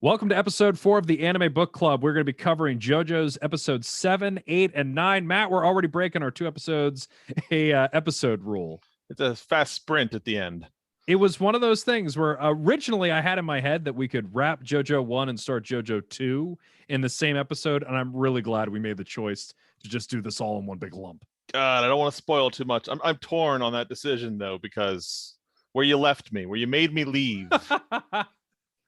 Welcome to episode 4 of the Anime Book Club. We're going to be covering JoJo's episodes 7, 8, and 9. Matt, we're already breaking our 2 episodes episode rule. It's a fast sprint at the end. It was one of those things where originally I had in my head that we could wrap JoJo 1 and start JoJo 2 in the same episode, and I'm really glad we made the choice to just do this all in one big lump. God, I don't want to spoil too much. I'm torn on that decision, though, because where you left me, where you made me leave.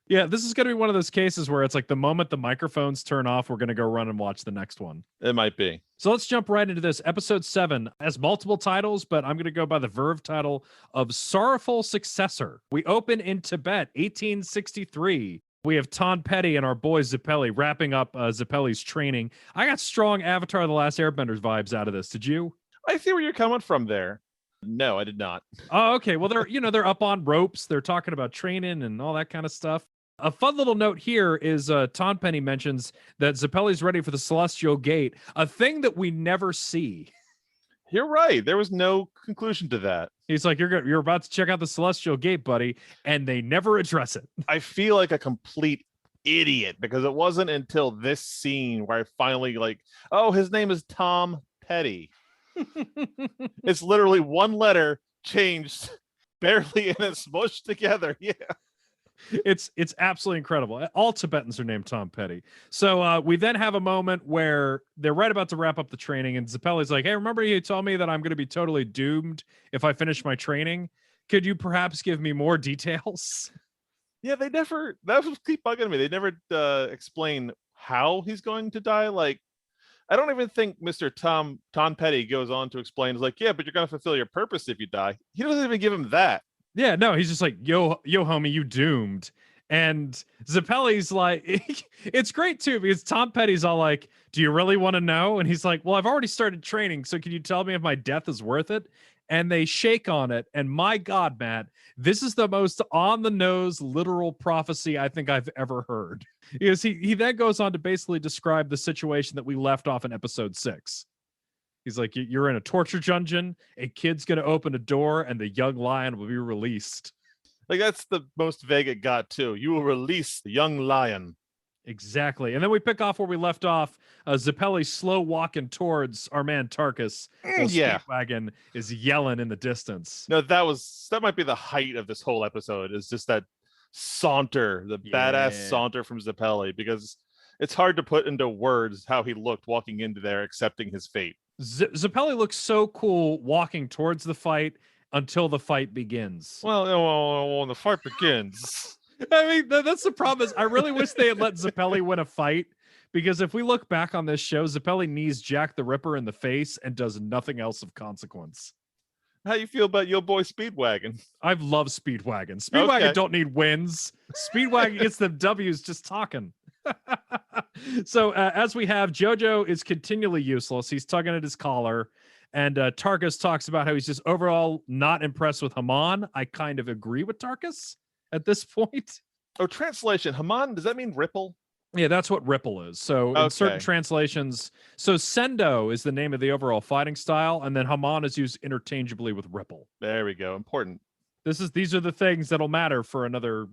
Yeah, this is going to be one of those cases where it's like the moment the microphones turn off, we're going to go run and watch the next one. It might be. So let's jump right into this. Episode 7 has multiple titles, but I'm going to go by the verve title of Sorrowful Successor. We open in Tibet, 1863. We have Ton Petty and our boy Zeppeli wrapping up Zeppeli's training. I got strong Avatar The Last Airbenders vibes out of this. Did you? I see where you're coming from there. No, I did not. Oh, okay. Well, they're up on ropes. They're talking about training and all that kind of stuff. A fun little note here is Ton Penny mentions that Zeppeli's ready for the Celestial Gate, a thing that we never see. You're right. There was no conclusion to that. He's like, you're about to check out the Celestial Gate, buddy, and they never address it. I feel like a complete idiot because it wasn't until this scene where I finally oh, his name is Tom Petty. It's literally one letter changed barely and it's smushed together. Yeah. It's absolutely incredible. All Tibetans are named Tom Petty. So we then have a moment where they're right about to wrap up the training, and Zeppeli's like, hey, remember you told me that I'm going to be totally doomed if I finish my training? Could you perhaps give me more details? Yeah, that was keep bugging me. They never explain how he's going to die. I don't even think Mr. Tom Petty goes on to explain, it's like, yeah, but you're going to fulfill your purpose if you die. He doesn't even give him that. Yeah, no, he's just like, yo, homie, you doomed. And Zeppeli's like, it's great too, because Tom Petty's all like, do you really want to know? And he's like, well, I've already started training, so can you tell me if my death is worth it? And they shake on it. And my God, Matt, this is the most on the nose literal prophecy I think I've ever heard. Because he then goes on to basically describe the situation that we left off in episode 6. He's like, you're in a torture dungeon, a kid's going to open a door, and the young lion will be released. That's the most vague it got, too. You will release the young lion. Exactly. And then we pick off where we left off. Zeppeli slow walking towards our man Tarkus. Yeah. Speedwagon is yelling in the distance. No, that might be the height of this whole episode, is just that saunter, the badass saunter from Zeppeli, because it's hard to put into words how he looked walking into there, accepting his fate. Zeppeli looks so cool walking towards the fight until the fight begins. Well, when the fight begins. I mean, that's the problem is I really wish they had let Zeppeli win a fight, because if we look back on this show, Zeppeli knees Jack the Ripper in the face and does nothing else of consequence. How you feel about your boy Speedwagon? I love Speedwagon. Speedwagon don't need wins. Speedwagon gets them W's just talking. So as we have, JoJo is continually useless. He's tugging at his collar, and Tarkus talks about how he's just overall not impressed with Haman. I kind of agree with Tarkus at this point. Oh, translation. Haman, does that mean ripple? Yeah, that's what ripple is. So in certain translations, so Sendo is the name of the overall fighting style, and then Haman is used interchangeably with ripple. There we go. Important. These are the things that'll matter for another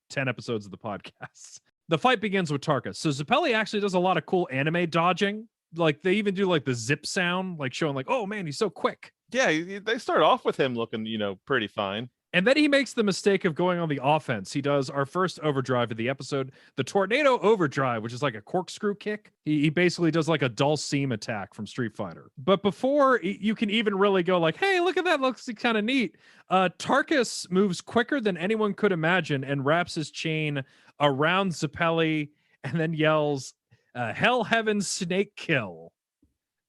10 episodes of the podcast. The fight begins with Tarkus. So Zeppeli actually does a lot of cool anime dodging. Like they even do like the zip sound, like showing like, oh man, he's so quick. Yeah, they start off with him looking, pretty fine. And then he makes the mistake of going on the offense. He does our first overdrive of the episode, the Tornado Overdrive, which is like a corkscrew kick. He basically does like a Dulcim attack from Street Fighter. But before you can even really go like, hey, look at that, looks kind of neat. Tarkus moves quicker than anyone could imagine and wraps his chain around Zeppeli and then yells, hell, heaven, snake kill.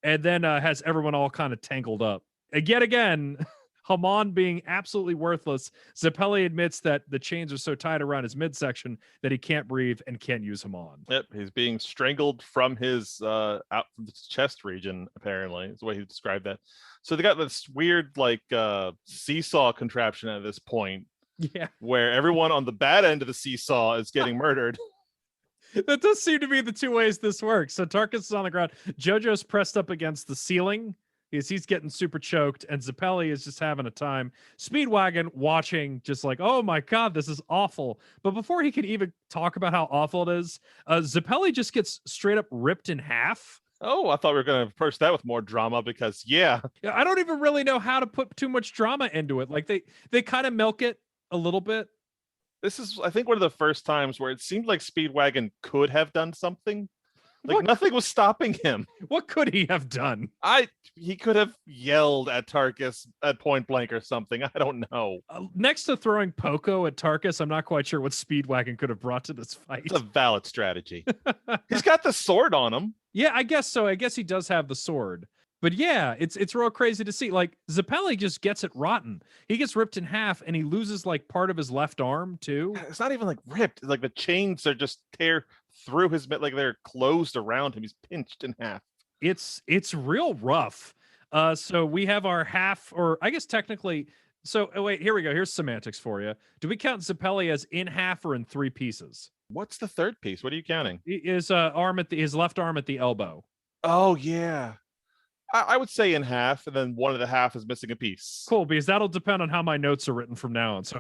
And then has everyone all kind of tangled up. Yet again, Haman being absolutely worthless, Zeppeli admits that the chains are so tight around his midsection that he can't breathe and can't use Haman. Yep, he's being strangled from his out from the chest region, apparently. Is the way he described that. So they got this weird seesaw contraption at this point. Yeah. Where everyone on the bad end of the seesaw is getting murdered. That does seem to be the two ways this works. So Tarkus is on the ground. JoJo's pressed up against the ceiling. He's getting super choked, and Zappelli is just having a time. Speedwagon watching, just like, oh my god, this is awful. But before he can even talk about how awful it is, Zappelli just gets straight up ripped in half. Oh, I thought we were going to approach that with more drama because, yeah, I don't even really know how to put too much drama into it. Like they kind of milk it a little bit. this is, I think, one of the first times where it seemed like Speedwagon could have done something. Like What nothing was stopping him. What could he have done? He could have yelled at Tarkus at point blank or something. I don't know. Next to throwing Poco at Tarkus, I'm not quite sure what Speedwagon could have brought to this fight. It's a valid strategy. He's got the sword on him. Yeah, I guess so. I guess he does have the sword. But yeah, it's real crazy to see. Like Zappelli just gets it rotten. He gets ripped in half, and he loses like part of his left arm too. It's not even like ripped. Like the chains are just tear through his like they're closed around him. He's pinched in half. It's real rough. So we have our half, or I guess technically. So wait, here we go. Here's semantics for you. Do we count Zappelli as in half or in 3 pieces? What's the third piece? What are you counting? His his left arm at the elbow. Oh yeah. I would say in half, and then one of the half is missing a piece. Cool, because that'll depend on how my notes are written from now on. So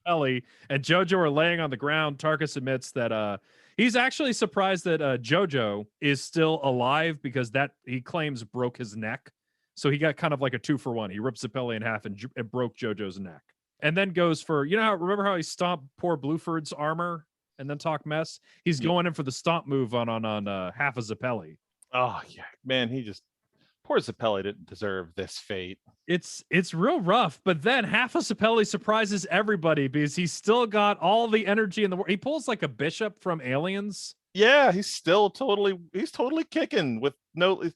Zappelli and Jojo are laying on the ground. Tarkus admits that he's actually surprised that Jojo is still alive because that he claims broke his neck. So he got kind of like a 2-for-1. He ripped Zappelli in half and broke Jojo's neck. And then goes for, remember how he stomped poor Bluford's armor and then talk mess? He's going in for the stomp move on half of Zappelli. Oh yeah, man, poor Zappelli didn't deserve this fate. It's real rough, but then half of Zappelli surprises everybody because he's still got all the energy in the world. He pulls like a bishop from Aliens. Yeah, he's totally kicking with like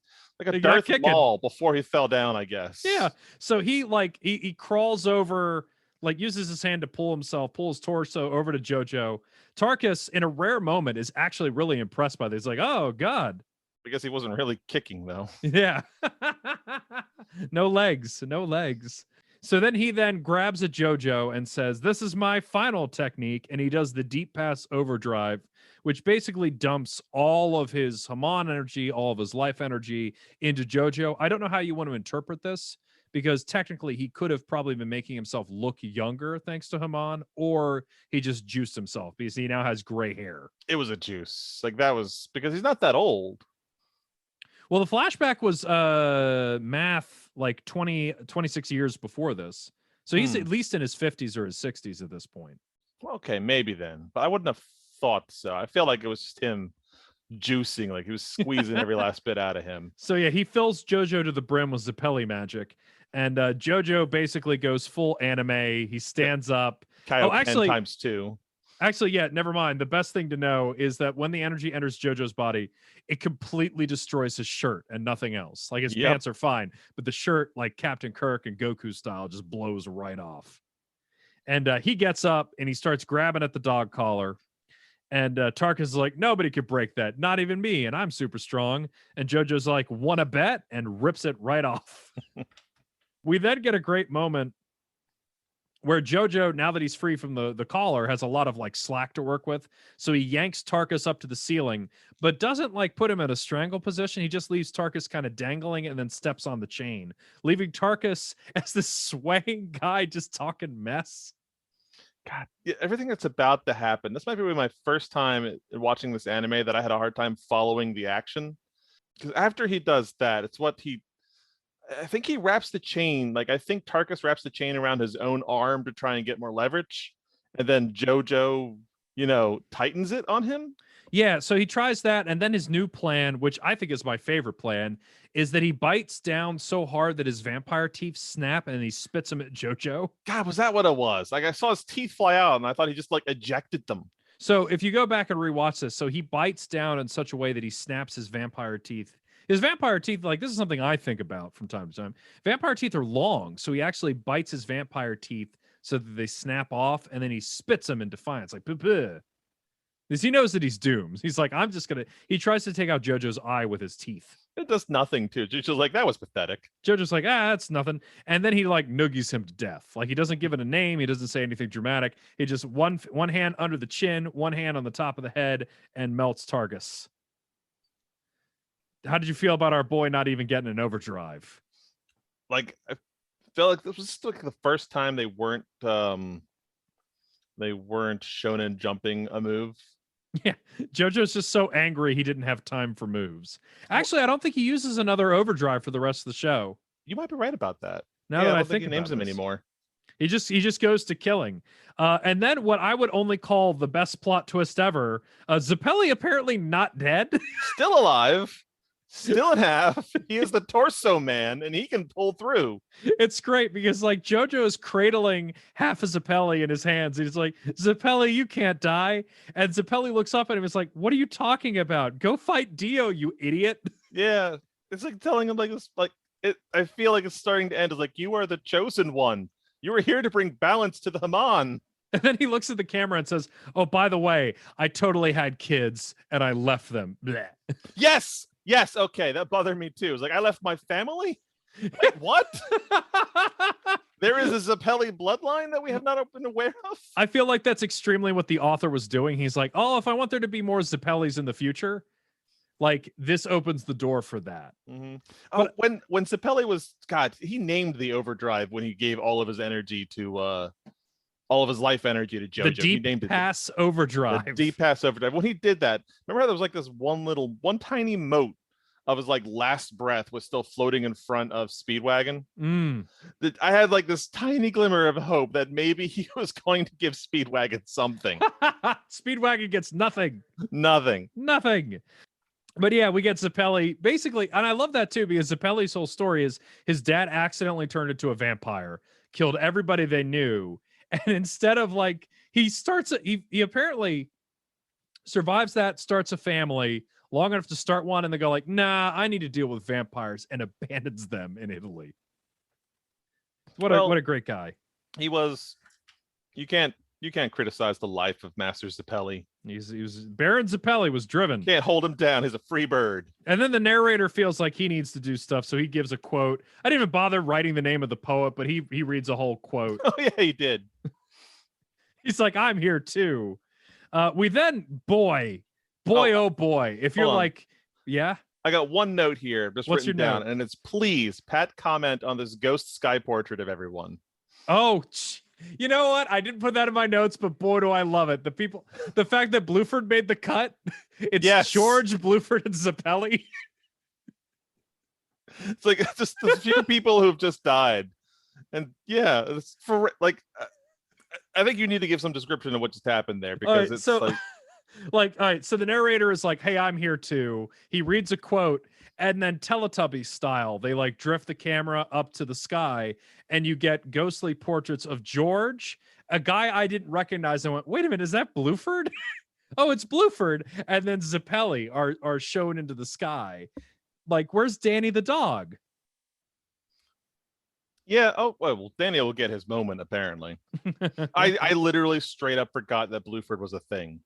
a Darth Maul before he fell down, I guess. Yeah. So he crawls over, like uses his hand to pull his torso over to Jojo. Tarkus, in a rare moment, is actually really impressed by this. He's like, oh God. Because he wasn't really kicking though. Yeah. No legs. So then he grabs a Jojo and says, this is my final technique. And he does the deep pass overdrive, which basically dumps all of his Haman energy, all of his life energy into Jojo. I don't know how you want to interpret this, because technically he could have probably been making himself look younger thanks to Haman, or he just juiced himself because he now has gray hair. It was a juice. Like that was because he's not that old. Well, the flashback was math like 26 years before this. So he's at least in his 50s or his 60s at this point. Okay, maybe then. But I wouldn't have thought so. I feel like it was just him juicing, like he was squeezing every last bit out of him. So yeah, he fills Jojo to the brim with Zappelli magic. And Jojo basically goes full anime. He stands up. Kaioken times 2. Actually, yeah, never mind. The best thing to know is that when the energy enters Jojo's body, it completely destroys his shirt and nothing else. Like his pants are fine, but the shirt, like Captain Kirk and Goku style, just blows right off. And he gets up and he starts grabbing at the dog collar. And Tarkus is like, nobody could break that, not even me, and I'm super strong. And Jojo's like, wanna bet? And rips it right off. We then get a great moment where Jojo, now that he's free from the collar, has a lot of like slack to work with. So he yanks Tarkus up to the ceiling, but doesn't like put him in a strangle position. He just leaves Tarkus kind of dangling and then steps on the chain, leaving Tarkus as this swaying guy just talking mess. God, yeah, everything that's about to happen. This might be my first time watching this anime that I had a hard time following the action. Because after he does that, I think he wraps the chain. Like, I think Tarkus wraps the chain around his own arm to try and get more leverage. And then Jojo, tightens it on him. Yeah, so he tries that. And then his new plan, which I think is my favorite plan, is that he bites down so hard that his vampire teeth snap and he spits them at Jojo. God, was that what it was? Like, I saw his teeth fly out and I thought he just like ejected them. So if you go back and rewatch this, so he bites down in such a way that he snaps his vampire teeth. His vampire teeth, like, this is something I think about from time to time. Vampire teeth are long, so he actually bites his vampire teeth so that they snap off, and then he spits them in defiance, like, puh-puh. Because he knows that he's doomed. He's like, he tries to take out Jojo's eye with his teeth. It does nothing to it. Jojo's like, that was pathetic. Jojo's like, that's nothing. And then he like noogies him to death. Like, he doesn't give it a name. He doesn't say anything dramatic. He just one hand under the chin, one hand on the top of the head, and melts Tarkus. How did you feel about our boy not even getting an overdrive? like I felt like this was like the first time they weren't shonen jumping a move. Yeah, JoJo's just so angry he didn't have time for moves. Actually, I don't think he uses another overdrive for the rest of the show. You might be right about that. Now Yeah, that I I don't think think he about names him this. anymore. He just goes to killing. And then what I would only call the best plot twist ever, Zappelli apparently not dead. Still alive, still in half. He is the torso man, and he can pull through. It's great because like JoJo is cradling half of Zappelli in his hands. He's like, Zappelli, you can't die. And Zappelli looks up at him and is like, what are you talking about? Go fight Dio, you idiot. Yeah, it's like telling him like this. Like it, I feel like it's starting to end. It's like, you are the chosen one. You were here to bring balance to the Haman. And then he looks at the camera and says, oh, by the way, I totally had kids and I left them. Bleh. Yes, yes, okay, that bothered me too. It's like, I left my family. Wait, what? There is a Zappelli bloodline that we have not been aware of. I feel like that's extremely what the author was doing. He's like, oh, if I want there to be more Zappellis in the future, like this opens the door for that. Mm-hmm. Oh, when Zappelli was, God, he named the overdrive when he gave all of his energy to all of his life energy to JoJo. The He deep named it pass overdrive. the deep pass overdrive. When he did that, remember how there was like this one tiny mote of his like last breath was still floating in front of Speedwagon. That I had like this tiny glimmer of hope that maybe he was going to give Speedwagon something. Speedwagon gets nothing. Nothing. But yeah, we get Zappelli basically, and I love that too because Zappelli's whole story is his dad accidentally turned into a vampire, killed everybody they knew, and instead of like he apparently survives that, starts a family long enough to start one, and they go like, nah, I need to deal with vampires, and abandons them in Italy. What a great guy. He was. You can't criticize the life of Master Zappelli. He was Baron Zappelli was driven. Can't hold him down. He's a free bird. And then the narrator feels like he needs to do stuff, so he gives a quote. I didn't even bother writing the name of the poet, but he reads a whole quote. Oh yeah, he did. He's like, I'm here too. We then, boy, oh boy. If you're like, yeah. I got one note here, just What's written your down, note? and it's please, Pat, comment on this ghost sky portrait of everyone. Oh, you know what? I didn't put that in my notes, but boy, do I love it. The fact that Bluford made the cut. It's Yes. George, Bluford, and Zappelli. It's like just the few people who've just died, and yeah, it's for like. I think you need to give some description of what just happened there because it's so, like, all right. So the narrator is like, "Hey, I'm here too." He reads a quote, and then Teletubby style, they like drift the camera up to the sky, and you get ghostly portraits of George, a guy I didn't recognize. I went, "Wait a minute, is that Bluford?" Oh, it's Bluford, and then Zappelli are shown into the sky. Like, where's Danny the dog? yeah. Oh well, Daniel will get his moment apparently. I literally straight up forgot that Bluford was a thing.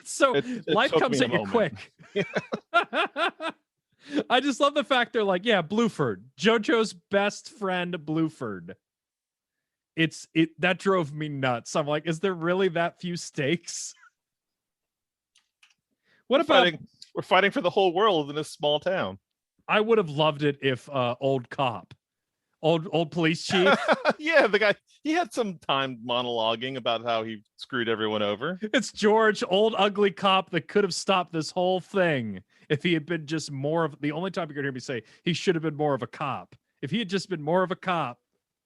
So It life took comes me a at you moment. quick. I just love the fact they're like, yeah, Bluford, JoJo's best friend, Bluford. That drove me nuts. I'm like, is there really that few stakes? What about? We're fighting for the whole world in this small town. I would have loved it if old cop, old police chief. Yeah, the guy, he had some time monologuing about how he screwed everyone over. It's George, old ugly cop that could have stopped this whole thing if he had been just more of the only time you could hear me say he should have been more of a cop. If he had just been more of a cop,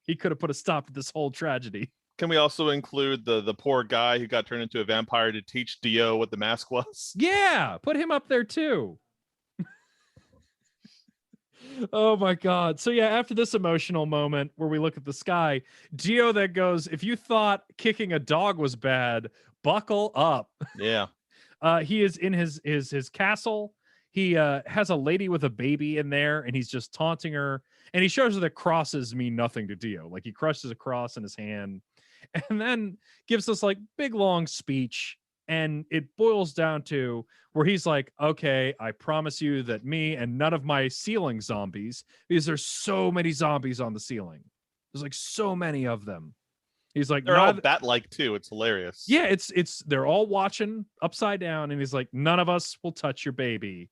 he could have put a stop to this whole tragedy. Can we also include the poor guy who got turned into a vampire to teach Dio what the mask was? Yeah, put him up there too. Oh my god. So yeah, after this emotional moment where we look at the sky, Dio then goes, if you thought kicking a dog was bad, buckle up. Yeah. He is in his castle. He has a lady with a baby in there, and he's just taunting her. And he shows her that crosses mean nothing to Dio. Like he crushes a cross in his hand, and then gives us like big long speech. And it boils down to where he's like, okay, I promise you that me and none of my ceiling zombies, because there's so many zombies on the ceiling. There's like so many of them. He's like, they're all bat-like too. It's hilarious. yeah, it's they're all watching upside down, and he's like, none of us will touch your baby.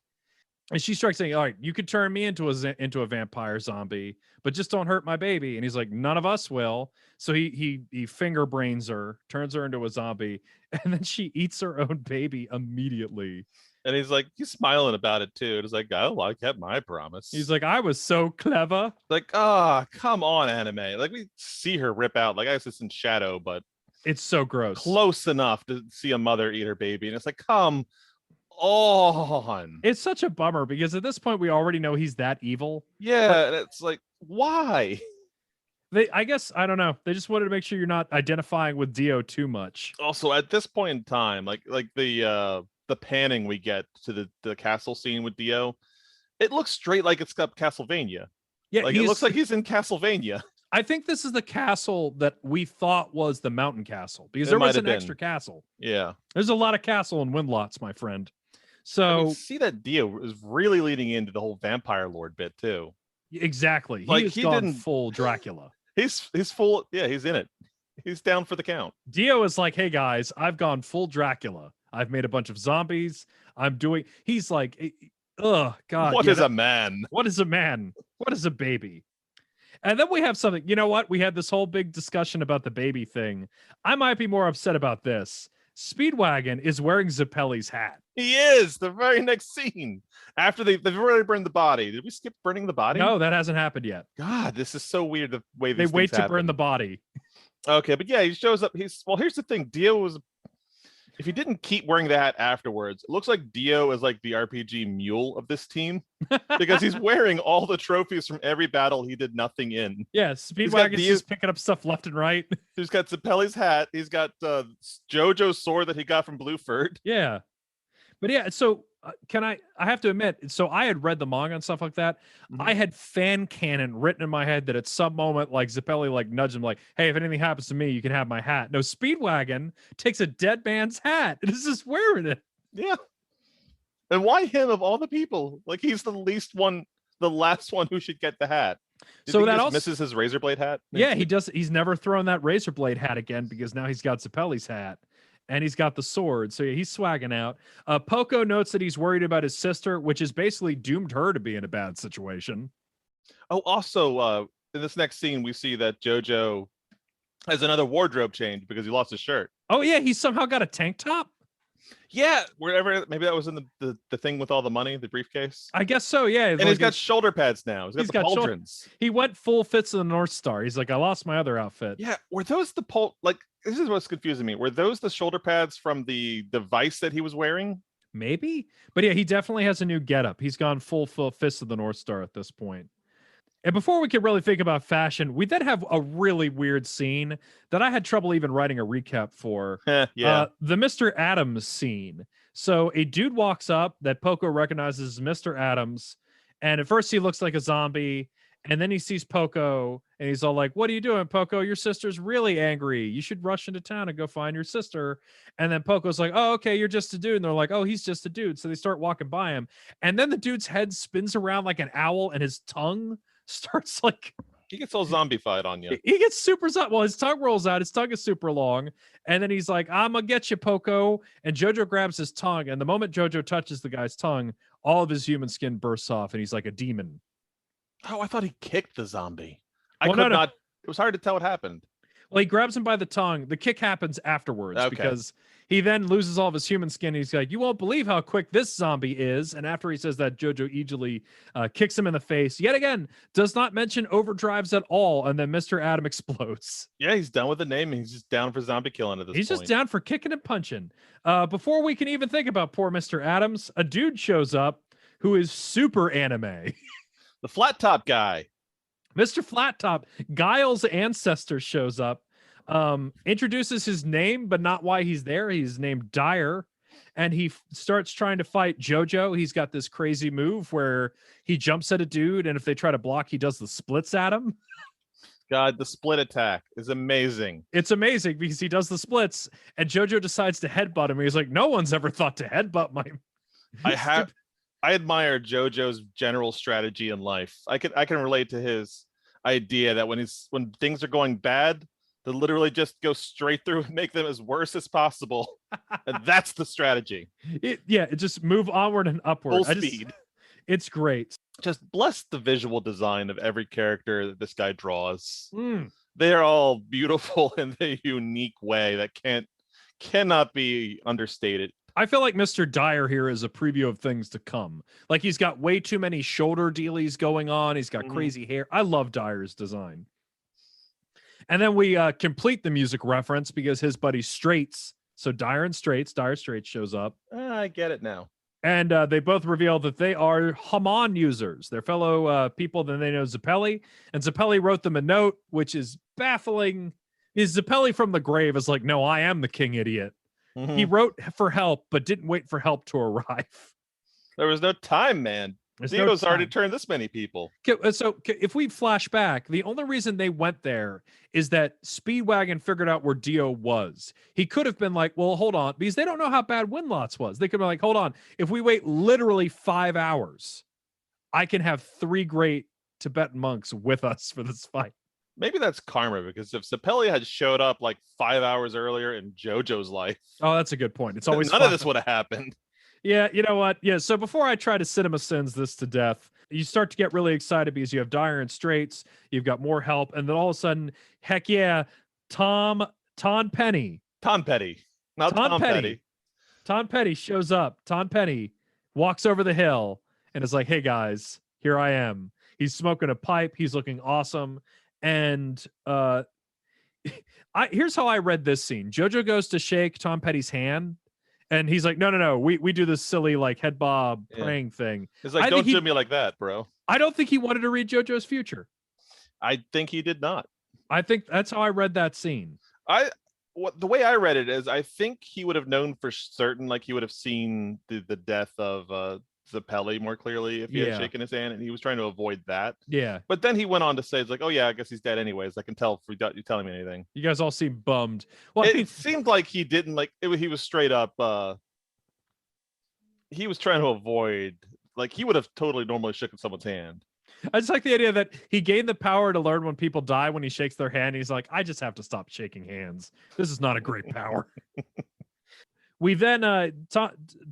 And she strikes saying, all right, you could turn me into a vampire zombie, but just don't hurt my baby. And he's like, none of us will. So he finger brains her, turns her into a zombie, and then she eats her own baby immediately. And he's like, he's smiling about it too. It's like, oh, I kept my promise. He's like, I was so clever. like, come on, anime. Like, we see her rip out. Like, I guess it's in shadow, but It's so gross. close enough to see a mother eat her baby. And it's like, come on. It's such a bummer because at this point we already know he's that evil. Yeah, and it's like, why? I guess I don't know. They just wanted to make sure you're not identifying with Dio too much. Also, at this point in time, like the panning we get to the castle scene with Dio, it looks straight like it's got Castlevania. Yeah, Like, it looks like he's in Castlevania. I think this is the castle that we thought was the mountain castle because It there might was have an been. extra castle. Yeah. There's a lot of castle in Windlots, my friend. I So mean, see that Dio is really leading into the whole vampire lord bit too. exactly, Like, has he gone didn't- full Dracula. He's full. Yeah, he's in it. He's down for the count. Dio is like, hey guys, I've gone full Dracula. I've made a bunch of zombies. He's like, oh God. What yeah, is a man? What is a man? What is a baby? And then we have something, you know what? We had this whole big discussion about the baby thing. I might be more upset about this. Speedwagon is wearing Zappelli's hat. He is the very next scene after they've already burned the body. Did we skip burning the body? No, that hasn't happened yet. God, this is so weird the way They these wait things to burn happen. the body. Okay, but yeah, he shows up. Here's the thing. Dio was, if he didn't keep wearing the hat afterwards, it looks like Dio is like the RPG mule of this team because he's wearing all the trophies from every battle he did nothing in. Yeah, got Speedwagon's the- just picking up stuff left and right. He's got Zappelli's hat. He's got JoJo's sword that he got from Blueford. Yeah. But yeah, so I have to admit, so I had read the manga and stuff like that. I had fan canon written in my head that at some moment, like Zappelli like nudged him, like, hey, if anything happens to me, you can have my hat. No, Speedwagon takes a dead man's hat and is just wearing it. Yeah. And why him of all the people? Like, he's the last one who should get the hat. Do you So think he that just also misses his razor blade hat. Yeah, he does. He's never thrown that razor blade hat again because now he's got Zappelli's hat and he's got the sword. So yeah, he's swagging out. Poco notes that he's worried about his sister, which is basically doomed her to be in a bad situation. Oh, also, in this next scene, we see that JoJo has another wardrobe change because he lost his shirt. Oh yeah, he's somehow got a tank top. Yeah, wherever, maybe that was in the thing with all the money, the briefcase. I guess so. Yeah, And he's got shoulder pads now. He's got the shoulder- pauldrons. He went full Fits of the North Star. He's like, I lost my other outfit. Yeah, were those the like? This is what's confusing me. Were those the shoulder pads from the device that he was wearing? Maybe, but yeah, he definitely has a new getup. He's gone full Fist of the North Star at this point. And before we could really think about fashion, we then have a really weird scene that I had trouble even writing a recap for. Yeah. The Mr. Adams scene. So a dude walks up that Poco recognizes as Mr. Adams, and at first he looks like a zombie, and then he sees Poco, and he's all like, "What are you doing, Poco? Your sister's really angry. You should rush into town and go find your sister." And then Poco's like, "Oh, okay, you're just a dude." And they're like, "Oh, he's just a dude." So they start walking by him, and then the dude's head spins around like an owl, and his tongue starts like He gets all zombified on you. he gets super well, his tongue rolls out, his tongue is super long, and then he's like, I'm gonna get you, Poco. And Jojo grabs his tongue, and the moment Jojo touches the guy's tongue, all of his human skin bursts off, and he's like a demon. Oh, I thought he kicked the zombie. Well, I no, could no. not. It was hard to tell what happened. Well, he grabs him by the tongue. The kick happens afterwards Okay. because he then loses all of his human skin. He's like, you won't believe how quick this zombie is. And after he says that, Jojo easily kicks him in the face. Yet again, does not mention overdrives at all. And then Mr. Adam explodes. Yeah, he's done with the name. He's just down for zombie killing at this He's point. just down for kicking and punching. Before we can even think about poor Mr. Adams, a dude shows up who is super anime. The flat top guy. Mr. Flat Top, Guile's ancestor, shows up, introduces his name, but not why he's there. He's named Dyer, and he starts trying to fight Jojo. He's got this crazy move where he jumps at a dude, and if they try to block, he does the splits at him. God, the split attack is amazing. It's amazing because he does the splits, and Jojo decides to headbutt him. He's like, no one's ever thought to headbutt my... I admire JoJo's general strategy in life. I can relate to his idea that when things are going bad, to literally just go straight through and make them as worse as possible. And that's the strategy. It just move onward and upward. Full speed. It's great. Just bless the visual design of every character that this guy draws. Mm. They're all beautiful in a unique way that cannot be understated. I feel like Mr. Dyer here is a preview of things to come. Like he's got way too many shoulder dealies going on. He's got crazy hair. I love Dyer's design. And then we complete the music reference because his buddy Straits. So Dire Straits shows up. I get it now. And they both reveal that they are Haman users. They're fellow people that they know Zappelli. And Zappelli wrote them a note, which is baffling. Is Zappelli from the grave is like, no, I am the king idiot. Mm-hmm. He wrote for help, but didn't wait for help to arrive. There was no time, man. Dio's already turned this many people. So if we flash back, the only reason they went there is that Speedwagon figured out where Dio was. He could have been like, well, hold on, because they don't know how bad Winlots was. They could be like, hold on, if we wait literally 5 hours, I can have 3 great Tibetan monks with us for this fight. Maybe that's karma, because if Zappelli had showed up like 5 hours earlier in JoJo's life, oh, that's a good point. It's always none of this would have happened. Yeah, you know what? Yeah, so before I try to Cinema Sins this to death, you start to get really excited because you have Dire and Straits, you've got more help, and then all of a sudden, heck yeah, Tom Penny. Tom Petty. Not Tom Petty. Tom Petty shows up. Tom Penny walks over the hill and is like, hey guys, here I am. He's smoking a pipe. He's looking awesome. And here's how I read this scene. JoJo goes to shake Tom Petty's hand. And he's like, no. We do this silly like head bob praying thing. He's like, don't do me like that, bro. I don't think he wanted to read JoJo's future. I think he did not. I think that's how I read that scene. The way I read it is, I think he would have known for certain, like he would have seen the death of Zappelli more clearly if he had shaken his hand, and he was trying to avoid that. Yeah. But then he went on to say, it's like, oh yeah, I guess he's dead anyways. I can tell without you telling me anything. You guys all seem bummed. Well, it seemed like he didn't like it. He was straight up. He was trying to avoid, like he would have totally normally shaken someone's hand. I just like the idea that he gained the power to learn when people die when he shakes their hand. He's like, I just have to stop shaking hands. This is not a great power. We then,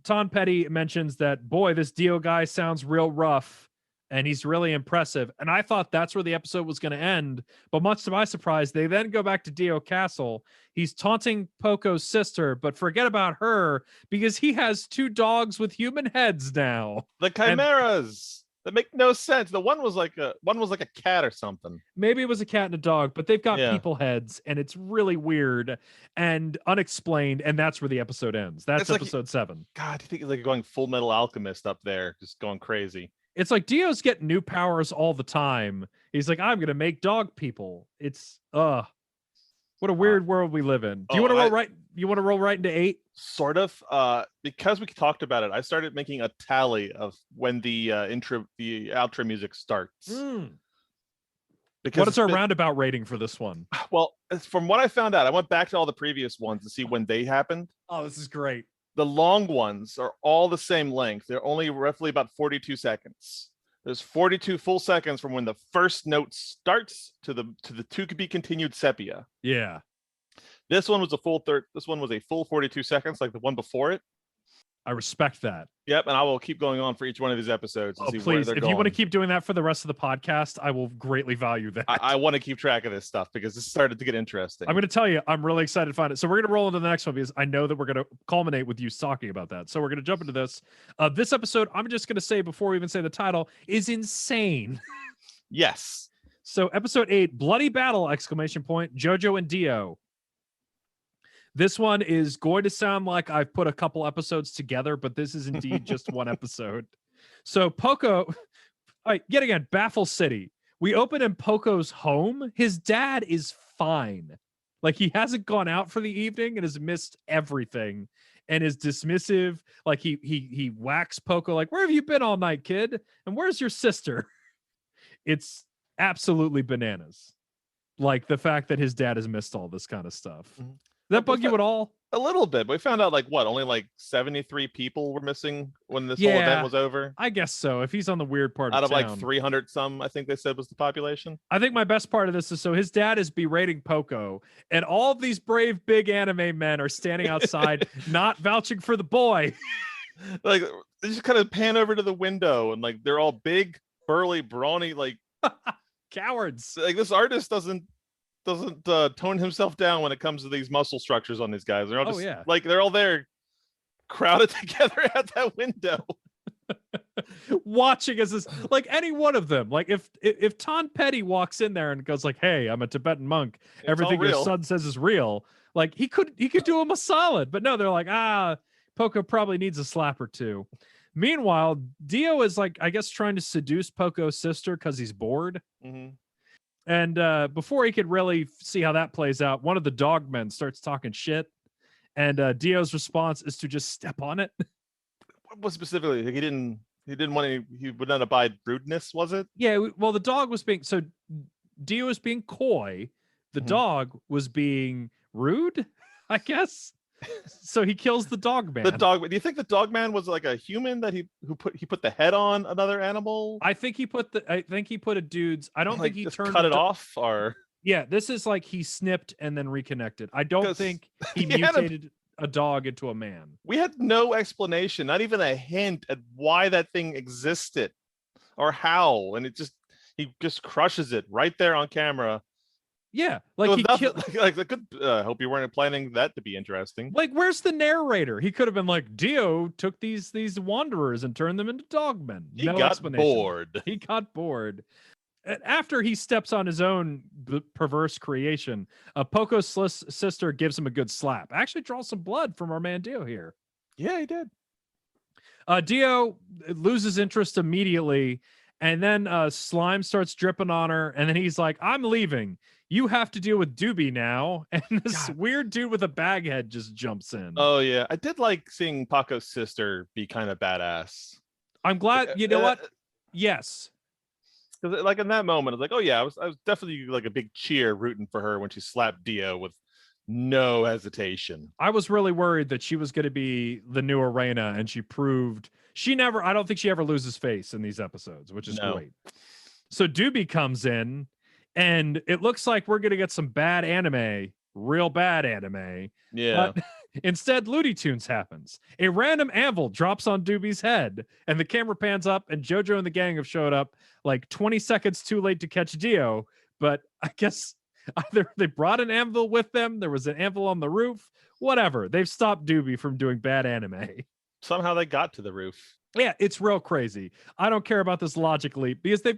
Tom Petty mentions that, boy, this Dio guy sounds real rough and he's really impressive. And I thought that's where the episode was going to end. But much to my surprise, they then go back to Dio Castle. He's taunting Poco's sister, but forget about her because he has 2 dogs with human heads now. The chimeras. That make no sense. The one was like a cat or something. Maybe it was a cat and a dog, but they've got people heads, and it's really weird and unexplained. And that's where the episode ends. That's episode 7. God, you think he's like going Full Metal Alchemist up there, just going crazy. It's like Dio's getting new powers all the time. He's like, I'm gonna make dog people. It's what a weird world we live in. Do you want to roll right? You want to roll right into 8? Sort of. Because we talked about it, I started making a tally of when the outro music starts. Because what is our roundabout rating for this one? Well, from what I found out, I went back to all the previous ones to see when they happened. Oh, this is great. The long ones are all the same length. They're only roughly about 42 seconds. There's 42 full seconds from when the first note starts to the to be continued sepia. Yeah. This one was a full 42 seconds, like the one before it. I respect that. Yep, and I will keep going on for each one of these episodes. Oh, please! If you want to keep doing that for the rest of the podcast, I will greatly value that. I want to keep track of this stuff because this started to get interesting. I'm going to tell you, I'm really excited to find it. So we're going to roll into the next one because I know that we're going to culminate with you talking about that. So we're going to jump into this. This episode, I'm just going to say before we even say the title, is insane. Yes. So episode 8, Bloody Battle! JoJo and Dio. This one is going to sound like I've put a couple episodes together, but this is indeed just one episode. So Poco, all right, yet again, Baffle City. We open in Poco's home. His dad is fine. Like he hasn't gone out for the evening and has missed everything and is dismissive. Like he whacks Poco like, where have you been all night, kid? And where's your sister? It's absolutely bananas. Like the fact that his dad has missed all this kind of stuff. Mm-hmm. Does that bug you at all? A little bit, but we found out only like 73 people were missing when this whole event was over. I guess so. If he's on the weird part out of town. like 300 some, I think they said was the population. I think my best part of this is so his dad is berating Poco, and all of these brave big anime men are standing outside, not vouching for the boy. Like they just kind of pan over to the window and like they're all big, burly, brawny. Cowards. Like this artist doesn't tone himself down when it comes to these muscle structures on these guys. They're all Oh, just yeah. like they're all there crowded together at that window. Watching as this, like any one of them, like if Tom Petty walks in there and goes like, "Hey, I'm a Tibetan monk. It's all Everything your real. son says is real." Like he could do him a solid, but no, they're like, Poco probably needs a slap or two. Meanwhile, Dio is like, I guess, trying to seduce Poco's sister because he's bored. Mhm. And before he could really see how that plays out, one of the dogmen starts talking shit, and Dio's response is to just step on it. What was specifically? Like, he didn't want any. He would not abide rudeness. Was it? Yeah, well, the dog was being so Dio was being coy. The Mhm. dog was being rude, I guess. So he kills the dog man. The dog. Do you think the dog man was like a human that he put the head on another animal? I think he put a dude's. I don't Like think he just turned cut the it off, or Yeah, this is like he snipped and then reconnected. I don't 'Cause think he he had a- mutated a dog into a man. we had no explanation, not even a hint at why that thing existed or how, and he just crushes it right there on camera. Yeah, Like like he nothing, killed. like I could hope you weren't planning that to be interesting. Like, where's the narrator? He could have been like, Dio took these wanderers and turned them into dogmen. He No got explanation. bored. He got bored. And after he steps on his own perverse creation, Poco's sister gives him a good slap. Actually draws some blood from our man Dio here. Yeah, he did. Dio loses interest immediately, and then slime starts dripping on her, and then he's like, I'm leaving. You have to deal with Doobie now. And this God. weird dude with a bag head just jumps in. Oh yeah, I did like seeing Paco's sister be kind of badass. I'm glad, you know what? Yes. Because like in that moment, I was like, oh yeah, I was definitely like a big cheer rooting for her when she slapped Dio with no hesitation. I was really worried that she was going to be the new Arena, and she proved I don't think she ever loses face in these episodes, which is No. great. So Doobie comes in, and it looks like we're going to get some bad anime, real bad anime. Yeah. But instead, Looney Tunes happens. A random anvil drops on Doobie's head, and the camera pans up, and JoJo and the gang have showed up like 20 seconds too late to catch Dio. But I guess either they brought an anvil with them, there was an anvil on the roof, whatever. They've stopped Doobie from doing bad anime. Somehow they got to the roof. Yeah, it's real crazy. I don't care about this logically because they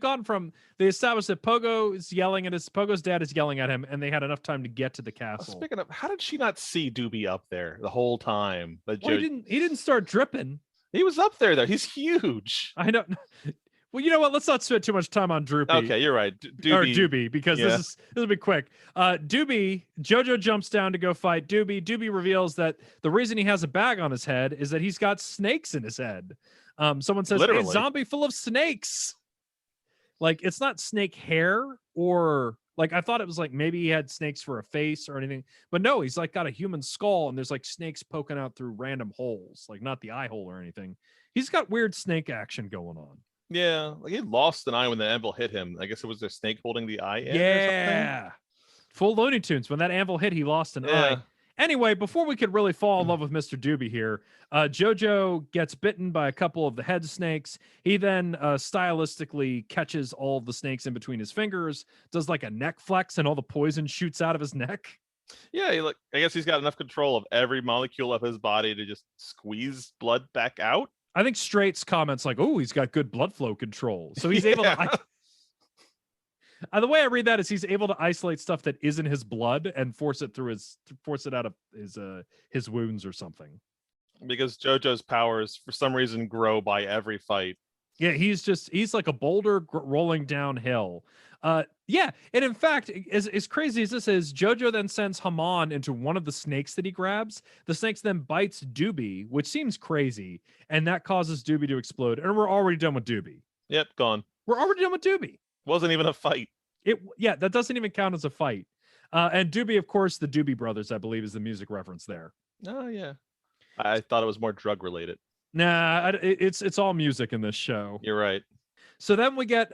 established that Pogo's dad is yelling at him, and they had enough time to get to the castle. Speaking of, how did she not see Doobie up there the whole time? Well, he didn't start dripping. He was up there though. He's huge. I don't. Well, you know what? Let's not spend too much time on Droopy. Okay, you're right. Doobie, because this will be quick. Doobie, JoJo jumps down to go fight Doobie. Doobie reveals that the reason he has a bag on his head is that he's got snakes in his head. Someone says, "Hey, zombie full of snakes." Like, it's not snake hair, or like I thought it was like maybe he had snakes for a face or anything, but no, he's like got a human skull and there's like snakes poking out through random holes, like not the eye hole or anything. He's got weird snake action going on. Yeah, like he lost an eye when the anvil hit him. I guess it was the snake holding the eye in. Yeah, full Looney Tunes. When that anvil hit, he lost an eye. Anyway, before we could really fall in love with Mr. Doobie here, JoJo gets bitten by a couple of the head snakes. He then stylistically catches all the snakes in between his fingers, does like a neck flex, and all the poison shoots out of his neck. Yeah, I guess he's got enough control of every molecule of his body to just squeeze blood back out. I think Straight's comments like, "Oh, he's got good blood flow control," so he's able to. The way I read that is he's able to isolate stuff that isn't his blood and force it out of his wounds or something. Because JoJo's powers, for some reason, grow by every fight. Yeah, he's like a boulder rolling downhill. Yeah, and in fact, as crazy as this is, JoJo then sends Haman into one of the snakes that he grabs. The snakes then bites Doobie, which seems crazy, and that causes Doobie to explode. And we're already done with Doobie. Yep, gone. We're already done with Doobie. Wasn't even a fight. That doesn't even count as a fight. And Doobie, of course, the Doobie Brothers, I believe, is the music reference there. Oh yeah, I thought it was more drug related. Nah, it's all music in this show. You're right. So then we get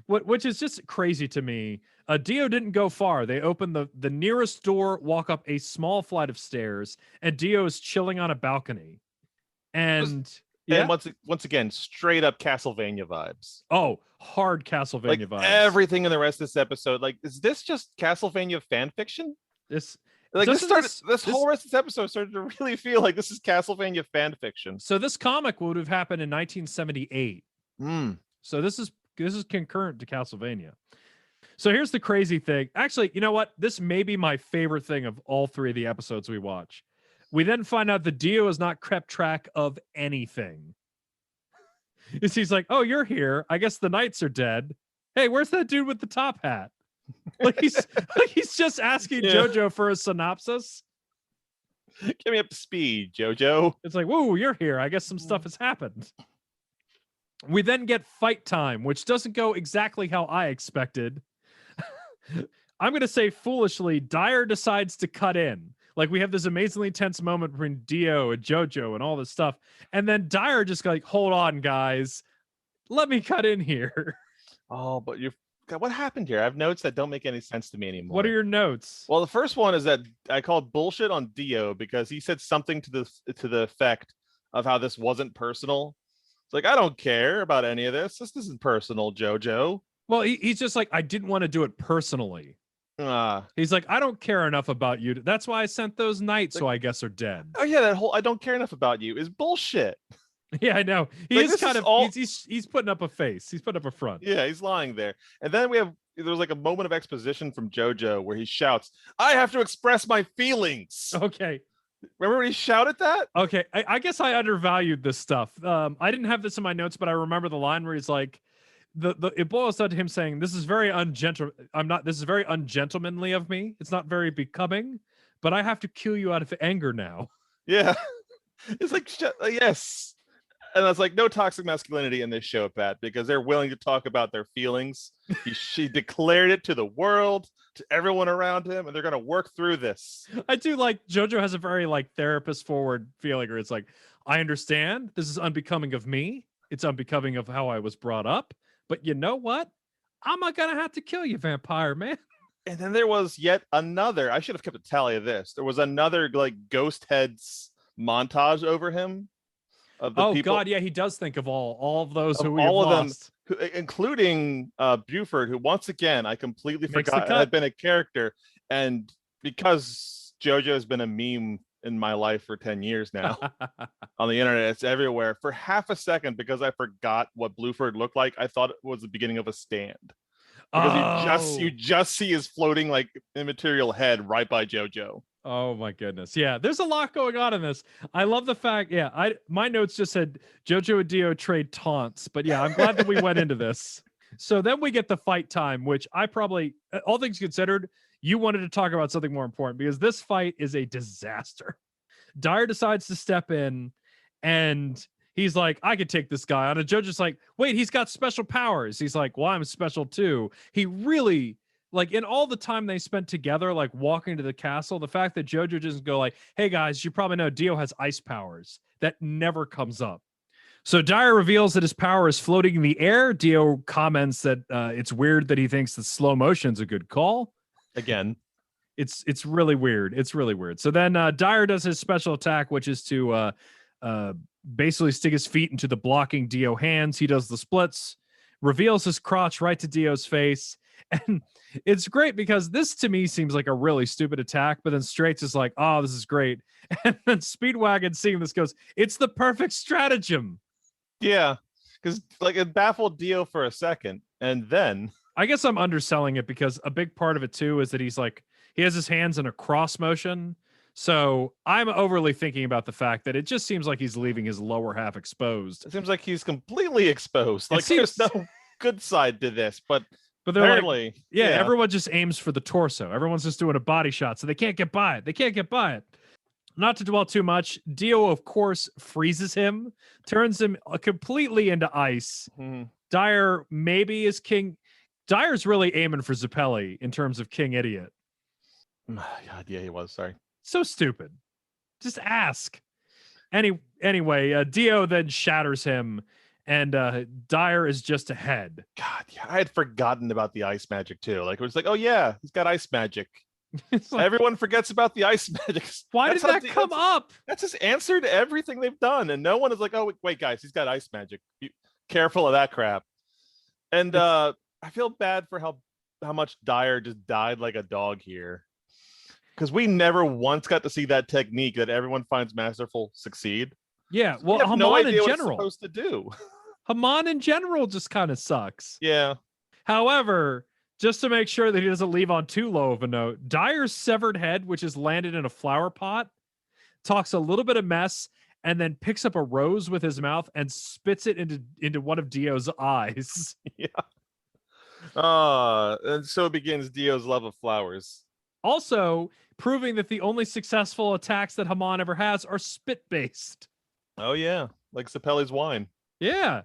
which is just crazy to me. Dio didn't go far. They open the nearest door, walk up a small flight of stairs, and Dio is chilling on a balcony. And And once again, straight up Castlevania vibes. Oh, hard Castlevania Like vibes. everything in the rest of this episode. Like, is this just Castlevania fan fiction? This Like this whole rest of this episode started to really feel like this is Castlevania fan fiction. So this comic would have happened in 1978. So this is concurrent to Castlevania. So here's the crazy thing. Actually, you know what? This may be my favorite thing of all three of the episodes we watch. We then find out that Dio has not kept track of anything. He's like, "Oh, you're here. I guess the knights are dead. Hey, where's that dude with the top hat?" Like he's just asking JoJo for a synopsis. Get me up to speed, JoJo. It's like, "Whoa, you're here. I guess some stuff has happened." We then get fight time, which doesn't go exactly how I expected. I'm going to say foolishly, Dyer decides to cut in. Like, we have this amazingly tense moment between Dio and JoJo and all this stuff. And then Dyer just like, hold on, guys. Let me cut in here. Oh, but what happened here? I have notes that don't make any sense to me anymore. What are your notes? Well, the first one is that I called bullshit on Dio because he said something to the effect of how this wasn't personal. It's like, I don't care about any of this. This isn't personal, JoJo. Well, he's just like, I didn't want to do it personally. He's like, I don't care enough about you. That's why I sent those knights, who I guess are dead. Oh yeah, that whole I don't care enough about you is bullshit. Yeah, I know. He's kind of he's putting up a face. He's putting up a front. Yeah, he's lying there. And then there's like a moment of exposition from JoJo where he shouts, "I have to express my feelings." Okay. Remember when he shouted that? Okay, I guess I undervalued this stuff. I didn't have this in my notes, but I remember the line where he's like, it boils down to him saying, "This is very This is very ungentlemanly of me. It's not very becoming, but I have to kill you out of anger now." Yeah, it's like yes, and I was like, no toxic masculinity in this show, Pat, because they're willing to talk about their feelings. She declared it to the world, to everyone around him, and they're gonna work through this. I do like JoJo has a very like therapist forward feeling, where it's like, I understand this is unbecoming of me. It's unbecoming of how I was brought up. But you know what? I'm not gonna have to kill you, vampire man. And then there was yet another. I should have kept a tally of this. There was another like ghost heads montage over him. Of the people. God, yeah, he does think of all of those who we all have of lost. them, Including Buford, who once again I completely forgot had been a character, and because JoJo has been a meme in my life for 10 years now on the internet, it's everywhere. For half a second, because I forgot what Buford looked like, I thought it was the beginning of a stand. Because you just see his floating like immaterial head right by JoJo. Oh my goodness. Yeah, there's a lot going on in this. I love the fact, my notes just said JoJo and Dio trade taunts, but yeah, I'm glad that we went into this. So then we get the fight time, which I probably, all things considered, you wanted to talk about something more important, because this fight is a disaster. Dyer decides to step in, and he's like, I could take this guy on. And JoJo's like, wait, he's got special powers. He's like, well, I'm special too. He really, like, in all the time they spent together, like walking to the castle, the fact that JoJo doesn't go like, hey guys, you probably know Dio has ice powers. That never comes up. So Dyer reveals that his power is floating in the air. Dio comments that it's weird that he thinks that slow motion's a good call. Again, it's really weird. It's really weird. So then Dyer does his special attack, which is to basically stick his feet into the blocking Dio hands. He does the splits, reveals his crotch right to Dio's face. And it's great because this to me seems like a really stupid attack, but then Straits is like, oh, this is great. And then Speedwagon seeing this goes, it's the perfect stratagem. Yeah, because like it baffled Dio for a second, and then I guess I'm underselling it, because a big part of it too is that he's like, he has his hands in a cross motion. So I'm overly thinking about the fact that it just seems like he's leaving his lower half exposed. It seems like he's completely exposed. Like there's no good side to this, but they're apparently, like, yeah, everyone just aims for the torso. Everyone's just doing a body shot, so they can't get by it. They can't get by it. Not to dwell too much, Dio, of course, freezes him, turns him completely into ice. Mm-hmm. Dyer maybe is king. Dyer's really aiming for Zappelli in terms of King Idiot. God, yeah, he was. Sorry. So stupid. Just ask. Anyway, Dio then shatters him, and Dyer is just ahead. God, yeah, I had forgotten about the ice magic too. Like it was like, oh yeah, he's got ice magic. It's like, Everyone forgets about the ice magic. why did That's how that come up? That's his answer to everything they've done, and no one is like, "Oh, wait, guys, he's got ice magic. Careful of that crap." And I feel bad for how much Dyer just died like a dog here, because we never once got to see that technique that everyone finds masterful succeed. Yeah, We well, have no Haman idea in what it's general, supposed to do. Haman in general just kind of sucks. Yeah. However, just to make sure that he doesn't leave on too low of a note, Dyer's severed head, which is landed in a flower pot, talks a little bit of mess and then picks up a rose with his mouth and spits it into one of Dio's eyes. Yeah. And so begins Dio's love of flowers. Also, proving that the only successful attacks that Haman ever has are spit-based. Oh yeah, like Sapelli's wine. Yeah.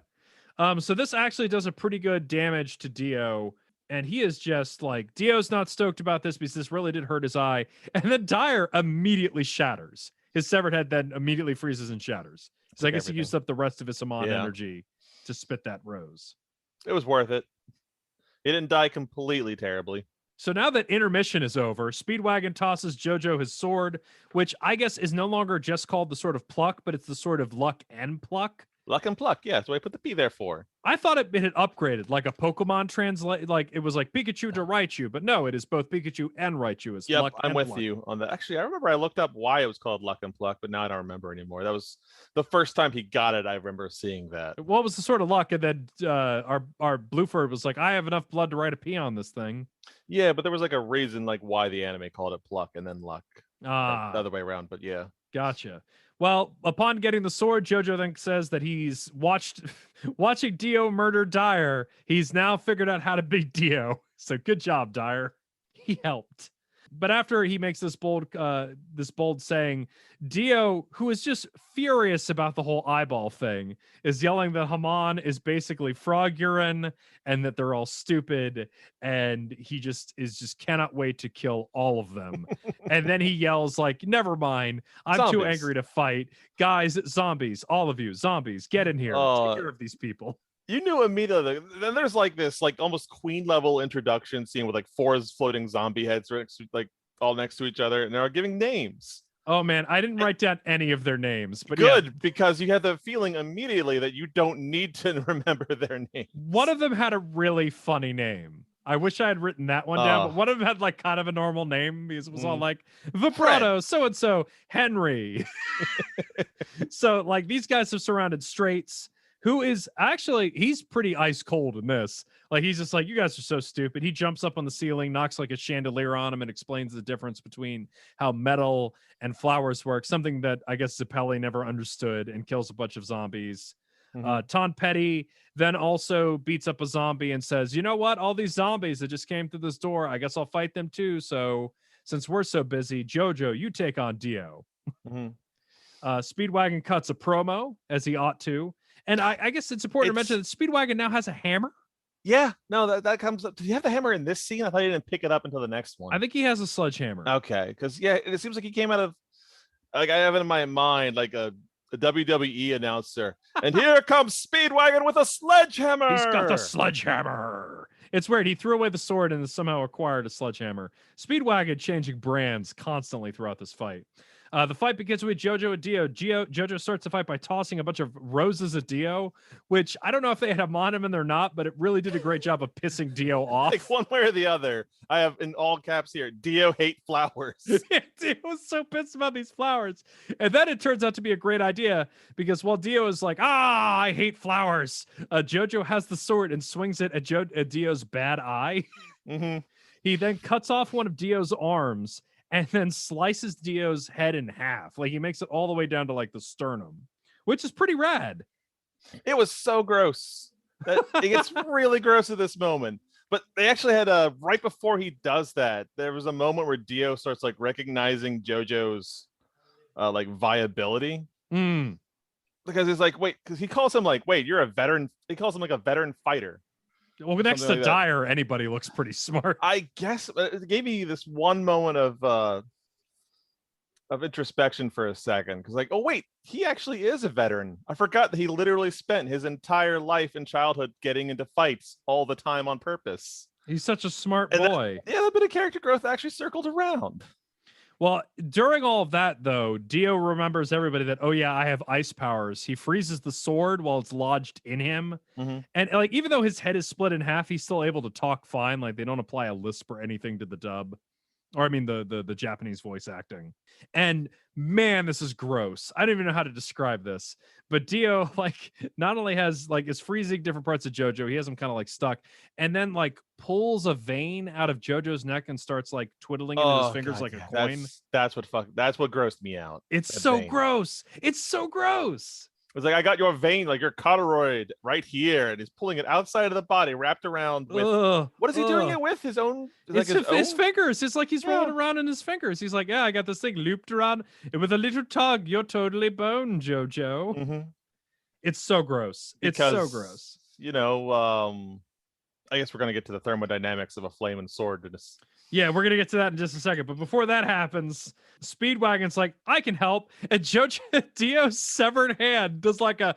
So this actually does a pretty good damage to Dio. And he is just like, Dio's not stoked about this because this really did hurt his eye. And then Dyer immediately shatters. His severed head then immediately freezes and shatters. So I guess he used up the rest of his Haman energy to spit that rose. It was worth it. He didn't die completely terribly. So now that intermission is over, Speedwagon tosses JoJo his sword, which I guess is no longer just called the Sword of Pluck, but it's the Sword of Luck and Pluck. Luck and Pluck, yeah, that's what I put the P there for. I thought it had upgraded, like a Pokemon translate, like it was like Pikachu to Raichu, but no, it is both Pikachu and Raichu. It's yep, Luck I'm and with Pluck. you on that. Actually, I remember I looked up why it was called Luck and Pluck, but now I don't remember anymore. That was the first time he got it. I remember seeing that. What was the Sword of Luck? And then our Blueford was like, I have enough blood to write a P on this thing. Yeah, but there was like a reason like why the anime called it Pluck and then Luck. The other way around, but yeah. Gotcha. Well, upon getting the sword, JoJo then says that he's watching Dio murder Dyer. He's now figured out how to beat Dio. So good job, Dyer. He helped. But after he makes this bold saying, Dio, who is just furious about the whole eyeball thing, is yelling that Haman is basically frog urine and that they're all stupid, and he just cannot wait to kill all of them. And then he yells like, "Never mind, I'm too angry to fight, guys. Zombies, all of you, zombies, get in here, take care of these people." You knew immediately. Then there's like this like almost Queen level introduction scene with like 4 floating zombie heads like all next to each other, and they're giving names. Oh man, I didn't write down any of their names, but good, yeah. Because you have the feeling immediately that you don't need to remember their names. One of them had a really funny name. I wish I had written that one down, but one of them had like kind of a normal name because it was all like Vibrato, so and so, Henry. So like these guys have surrounded Straits, who is actually, he's pretty ice cold in this. Like he's just like, you guys are so stupid. He jumps up on the ceiling, knocks like a chandelier on him, and explains the difference between how metal and flowers work, something that I guess Zappelli never understood, and kills a bunch of zombies. Tom Petty then also beats up a zombie and says, you know what? All these zombies that just came through this door, I guess I'll fight them too. So since we're so busy, JoJo, you take on Dio. Speedwagon cuts a promo, as he ought to. And I guess it's important to mention that Speedwagon now has a hammer. Yeah, no, that comes up. Did he have the hammer in this scene? I thought he didn't pick it up until the next one. I think he has a sledgehammer. Okay, because yeah, it seems like he came out of, like, I have it in my mind like a WWE announcer, and here comes Speedwagon with a sledgehammer. He's got the sledgehammer. It's weird. He threw away the sword and somehow acquired a sledgehammer. Speedwagon changing brands constantly throughout this fight. The fight begins with JoJo and Dio. JoJo starts the fight by tossing a bunch of roses at Dio, which I don't know if they had them on him and they're not, but it really did a great job of pissing Dio off. Like one way or the other. I have in all caps here, Dio hate flowers. Dio was so pissed about these flowers. And then it turns out to be a great idea because while Dio is like, I hate flowers, JoJo has the sword and swings it at Dio's bad eye. He then cuts off one of Dio's arms and then slices Dio's head in half. Like he makes it all the way down to like the sternum, which is pretty rad. It was so gross. It gets really gross at this moment. But they actually had right before he does that, there was a moment where Dio starts like recognizing JoJo's like viability. Because he's like, wait, because he calls him like, wait, you're a veteran. He calls him like a veteran fighter. Well, next to like Dyer, anybody looks pretty smart. I guess it gave me this one moment of introspection for a second, because like, oh wait, he actually is a veteran. I forgot that he literally spent his entire life and childhood getting into fights all the time on purpose. He's such a smart And then, boy. yeah, a bit of character growth actually circled around. Well, during all of that, though, Dio remembers everybody that, oh, yeah, I have ice powers. He freezes the sword while it's lodged in him. Mm-hmm. And like, even though his head is split in half, he's still able to talk fine. Like, they don't apply a lisp or anything to the dub. Or I mean the Japanese voice acting. And man, this is gross. I don't even know how to describe this. But Dio, like, not only has like is freezing different parts of JoJo, he has him kind of like stuck, and then like pulls a vein out of JoJo's neck and starts like twiddling it in his fingers God, like yeah. a coin. That's what grossed me out. It's that so vein. gross. It's so gross. It's like, I got your vein, like your corduroid right here, and he's pulling it outside of the body, wrapped around with. What is he doing it with? His own? It's Like his fingers. It's like he's rolling Yeah. around in his fingers. He's like, yeah, I got this thing looped around with a little tug. You're totally bone, JoJo. Mm-hmm. It's so gross. It's so gross. You know, I guess we're gonna get to the thermodynamics of a flame and sword in this. Yeah, we're gonna get to that in just a second. But before that happens, Speedwagon's like, I can help. And JoJo Dio's severed hand does like a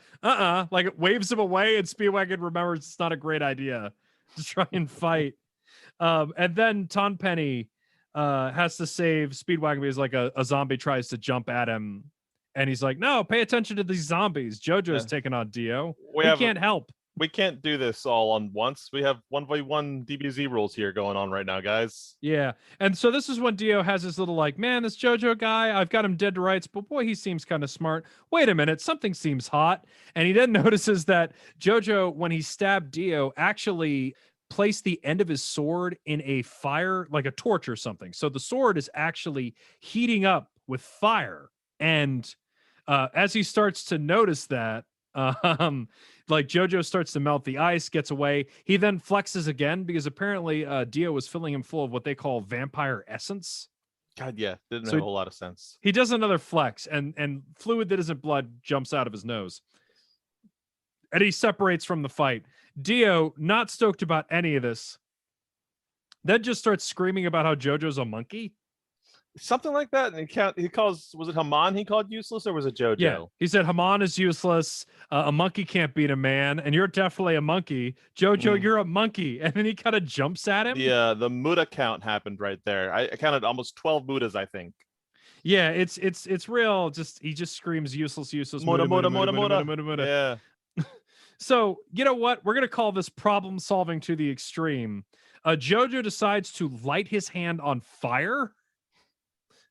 like it waves him away, and Speedwagon remembers it's not a great idea to try and fight. And then Tonpenny has to save Speedwagon because like a zombie tries to jump at him, and he's like, no, pay attention to these zombies. JoJo's taking on Dio. He can't help. We can't do this all on once. We have 1v1 DBZ rules here going on right now, guys. Yeah. And so this is when Dio has his little like, man, this JoJo guy, I've got him dead to rights, but boy, he seems kind of smart. Wait a minute, something seems hot. And he then notices that JoJo, when he stabbed Dio, actually placed the end of his sword in a fire, like a torch or something. So the sword is actually heating up with fire. And as he starts to notice that, like JoJo starts to melt the ice, gets away. He then flexes again because apparently Dio was filling him full of what they call vampire essence. God, yeah, didn't make a whole lot of sense. He does another flex, and fluid that isn't blood jumps out of his nose, and he separates from the fight. Dio, not stoked about any of this, then just starts screaming about how JoJo's a monkey. Something like that. And he calls, was it Haman he called useless, or was it JoJo? Yeah, he said Haman is useless. A monkey can't beat a man, and you're definitely a monkey. JoJo, you're a monkey. And then he kind of jumps at him. The Muda count happened right there. I counted almost 12 Mudas, I think. Yeah, it's real. Just he just screams useless. Yeah. So you know what? We're gonna call this problem solving to the extreme. JoJo decides to light his hand on fire.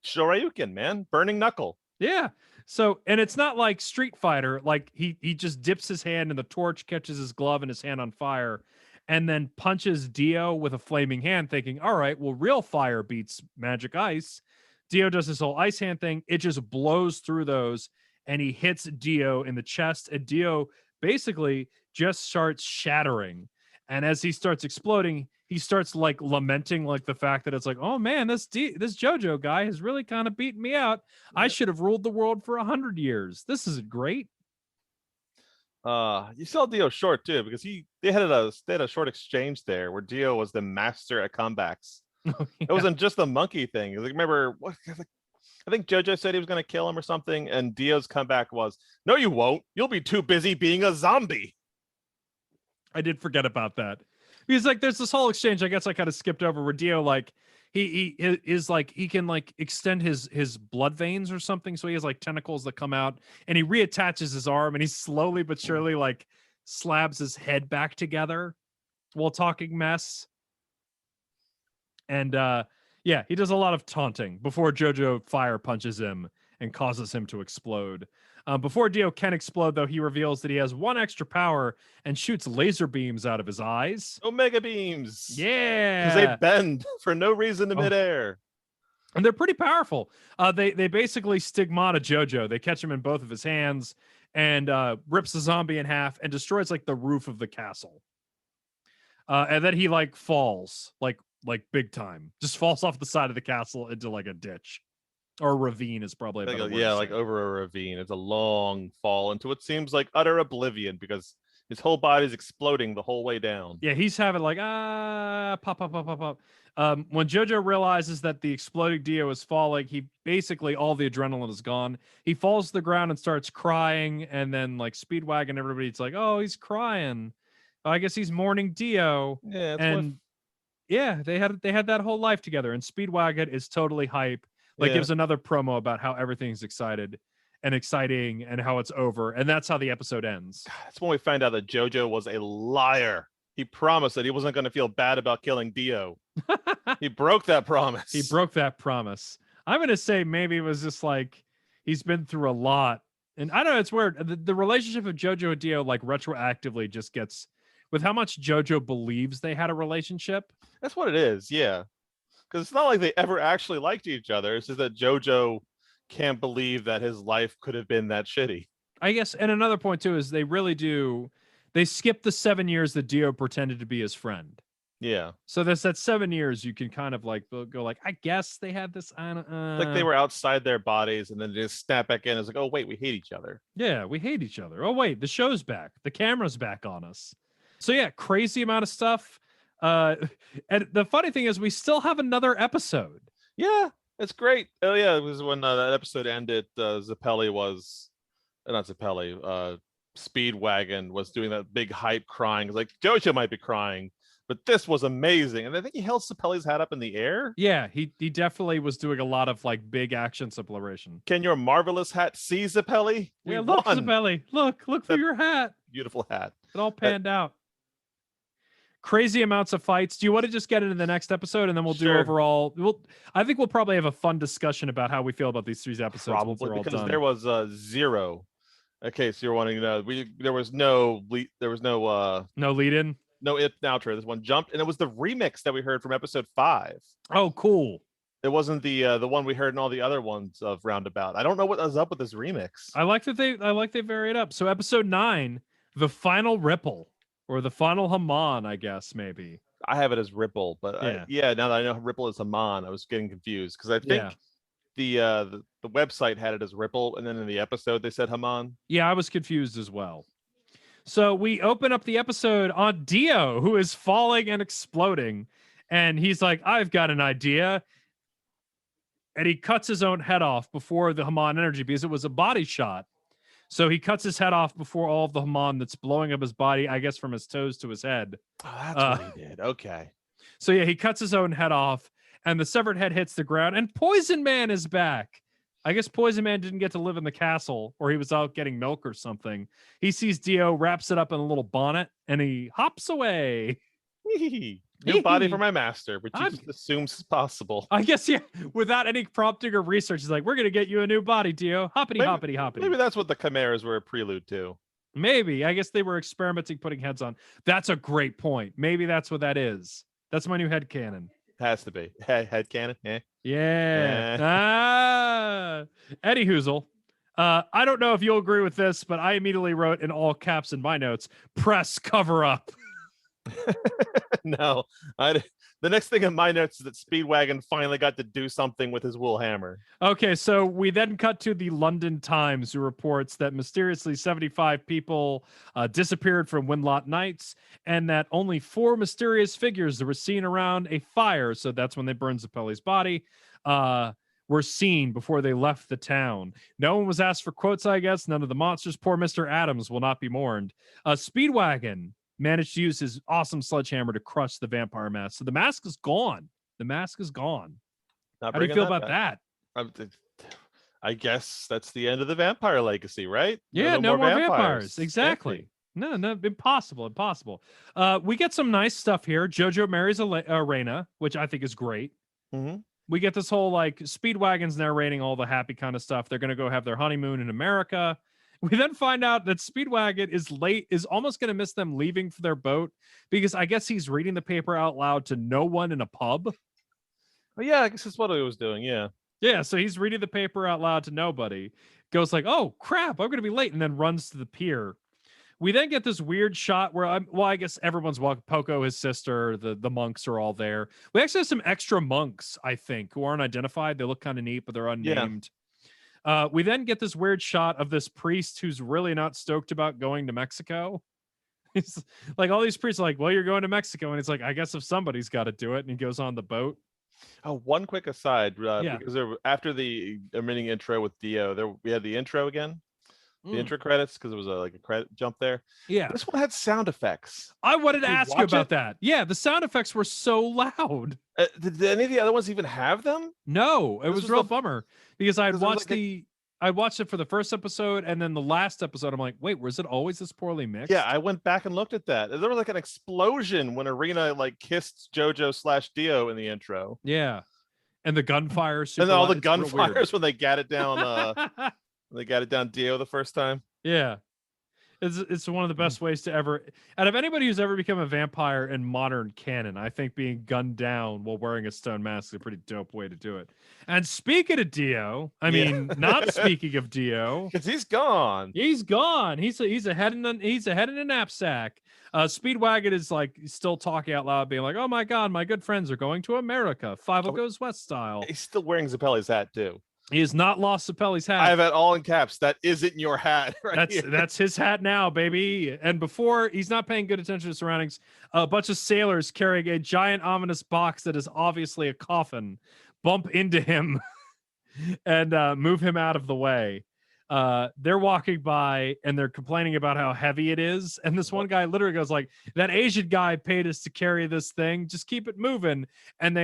Shoryuken, man, burning knuckle. Yeah. So, and it's not like Street Fighter. Like he just dips his hand in the torch, catches his glove and his hand on fire, and then punches Dio with a flaming hand, thinking, all right, well, real fire beats magic ice. Dio does this whole ice hand thing. It just blows through those, and he hits Dio in the chest, and Dio basically just starts shattering. And as he starts exploding, he starts like lamenting like the fact that it's like, oh man, this JoJo guy has really kind of beaten me out. I should have ruled the world for 100 years. This isn't great. You saw Dio short too, because they had a short exchange there where Dio was the master at comebacks. Oh, yeah. It wasn't just the monkey thing. Like, remember what? I think JoJo said he was going to kill him or something, and Dio's comeback was, "No, you won't. You'll be too busy being a zombie." I did forget about that. Because like there's this whole exchange, I guess I kind of skipped over, where Dio like he is like he can like extend his blood veins or something, so he has like tentacles that come out, and he reattaches his arm, and he slowly but surely like slabs his head back together while talking mess. And yeah, he does a lot of taunting before JoJo fire punches him and causes him to explode. Before Dio can explode, though, he reveals that he has one extra power and shoots laser beams out of his eyes. Omega beams. Yeah. Because they bend for no reason in midair. And they're pretty powerful. They basically stigmata JoJo. They catch him in both of his hands and rips the zombie in half and destroys like the roof of the castle. And then he like falls like big time. Just falls off the side of the castle into like a ditch. Or a ravine is probably like, like over a ravine. It's a long fall into what seems like utter oblivion because his whole body's exploding the whole way down. Yeah, he's having like pop. When JoJo realizes that the exploding Dio is falling, he basically all the adrenaline is gone. He falls to the ground and starts crying, and then like Speedwagon, everybody's like, "Oh, he's crying. I guess he's mourning Dio." Yeah, and Yeah, they had that whole life together, and Speedwagon is totally hype. Like Yeah. gives another promo about how everything's excited and exciting and how it's over, and that's how the episode ends. That's when we find out that JoJo was a liar. He promised that he wasn't going to feel bad about killing Dio. He broke that promise. He broke that promise. I'm gonna say maybe it was just like he's been through a lot, and I don't know. It's weird. The relationship of JoJo and Dio like retroactively just gets with how much JoJo believes they had a relationship. That's what it is. Yeah. Because it's not like they ever actually liked each other. It's just that JoJo can't believe that his life could have been that shitty. I guess, and another point too is they really do. They skip the 7 years that Dio pretended to be his friend. Yeah. So that's that 7 years you can kind of like go like, I guess they had this. Like they were outside their bodies and then they just snap back in. It's like, oh, wait, we hate each other. Yeah, we hate each other. Oh, wait, the show's back. The camera's back on us. So yeah, crazy amount of stuff. And the funny thing is we still have another episode. Yeah, it's great. Oh, yeah, it was when that episode ended. Zappelli was, not Zappelli, Speedwagon was doing that big hype crying. It's like, JoJo might be crying, but this was amazing. And I think he held Zappelli's hat up in the air. Yeah, he definitely was doing a lot of like big action celebration. Can your marvelous hat see Zappelli? Yeah, look, Zappelli. Look through your hat. Beautiful hat. It all panned out. Crazy amounts of fights. Do you want to just get into the next episode and then we'll do overall? I think we'll probably have a fun discussion about how we feel about these 3 episodes. Probably because there was 0. Okay, so you're wanting to know there was no lead in, no outro. This one jumped, and it was the remix that we heard from episode 5. Oh, cool. It wasn't the one we heard in all the other ones of Roundabout. I don't know what was up with this remix. I like they vary it up. So episode 9, the final ripple. Or the final Haman, I guess, maybe. I have it as Ripple, but now that I know Ripple is Haman, I was getting confused because I think the website had it as Ripple, and then in the episode they said Haman. Yeah, I was confused as well. So we open up the episode on Dio, who is falling and exploding, and he's like, "I've got an idea," and he cuts his own head off before the Haman energy because it was a body shot. So he cuts his head off before all of the Haman that's blowing up his body, I guess from his toes to his head. Oh, that's what he did. Okay. So yeah, he cuts his own head off, and the severed head hits the ground, and Poison Man is back. I guess Poison Man didn't get to live in the castle, or he was out getting milk or something. He sees Dio, wraps it up in a little bonnet, and he hops away. New body for my master, which he just assumes is possible. I guess, yeah, without any prompting or research, he's like, we're going to get you a new body, Dio. Hoppity, hoppity, hoppity. Maybe that's what the Chimeras were a prelude to. Maybe. I guess they were experimenting, putting heads on. That's a great point. Maybe that's what that is. That's my new headcanon. Has to be. Headcanon? Yeah. Eddie Hoozle. I don't know if you'll agree with this, but I immediately wrote in all caps in my notes, press cover up. No, the next thing in my notes is that Speedwagon finally got to do something with his wool hammer. Okay, so we then cut to the London Times, who reports that mysteriously 75 people disappeared from Winlot Nights, and that only 4 mysterious figures that were seen around a fire, so that's when they burned Zappelli's body, were seen before they left the town. No one was asked for quotes, I guess. None of the monsters. Poor Mr. Adams will not be mourned. Speedwagon managed to use his awesome sledgehammer to crush the vampire mask. So the mask is gone. The mask is gone. How do you feel about that? I guess that's the end of the vampire legacy, right? Yeah, no more vampires. Exactly. No, impossible. We get some nice stuff here. JoJo marries Reina, which I think is great. Mm-hmm. We get this whole like Speedwagon's narrating all the happy kind of stuff. They're going to go have their honeymoon in America. We then find out that Speedwagon is almost going to miss them leaving for their boat because I guess he's reading the paper out loud to no one in a pub. Oh, yeah, I guess that's what he was doing. Yeah. Yeah. So he's reading the paper out loud to nobody. Goes like, oh, crap, I'm going to be late. And then runs to the pier. We then get this weird shot where I guess everyone's walking. Poco, his sister, the monks are all there. We actually have some extra monks, I think, who aren't identified. They look kind of neat, but they're unnamed. Yeah. We then get this weird shot of this priest who's really not stoked about going to Mexico. He's like, all these priests are like, well, you're going to Mexico. And it's like, I guess if somebody's got to do it. And he goes on the boat. Oh, one quick aside, because after the mini intro with Dio, we had the intro again. the intro credits, because it was like a credit jump there. Yeah. This one had sound effects. I wanted to Did you ask you watch about it? that. Yeah, the sound effects were so loud. Did any of the other ones even have them? No, it This was was real the- bummer because I had because there was watched like I watched it for the first episode and then the last episode. I'm like, wait, was it always this poorly mixed? Yeah, I went back and looked at that. There was like an explosion when Arena like kissed JoJo/Dio in the intro, Yeah. And the gunfire, and super then all loud. the It's real weird. gunfires when they got it down. When they got it down Dio the first time. Yeah. It's one of the best ways to ever, out of anybody who's ever become a vampire in modern canon, I think being gunned down while wearing a stone mask is a pretty dope way to do it. And speaking of Dio, I Yeah. mean, not speaking of Dio, Because he's gone. he's gone. He's a head in a knapsack. Speedwagon is like still talking out loud, being like, "Oh my god, my good friends are going to America, Five Goes West style." He's still wearing Zappelli's hat too. He has not lost Sapelli's hat. I have it all in caps. That isn't your hat. Right here. That's his hat now, baby. And before, he's not paying good attention to surroundings. A bunch of sailors carrying a giant ominous box that is obviously a coffin bump into him and move him out of the way. They're walking by and they're complaining about how heavy it is. And this one guy literally goes like, "That Asian guy paid us to carry this thing. Just keep it moving." And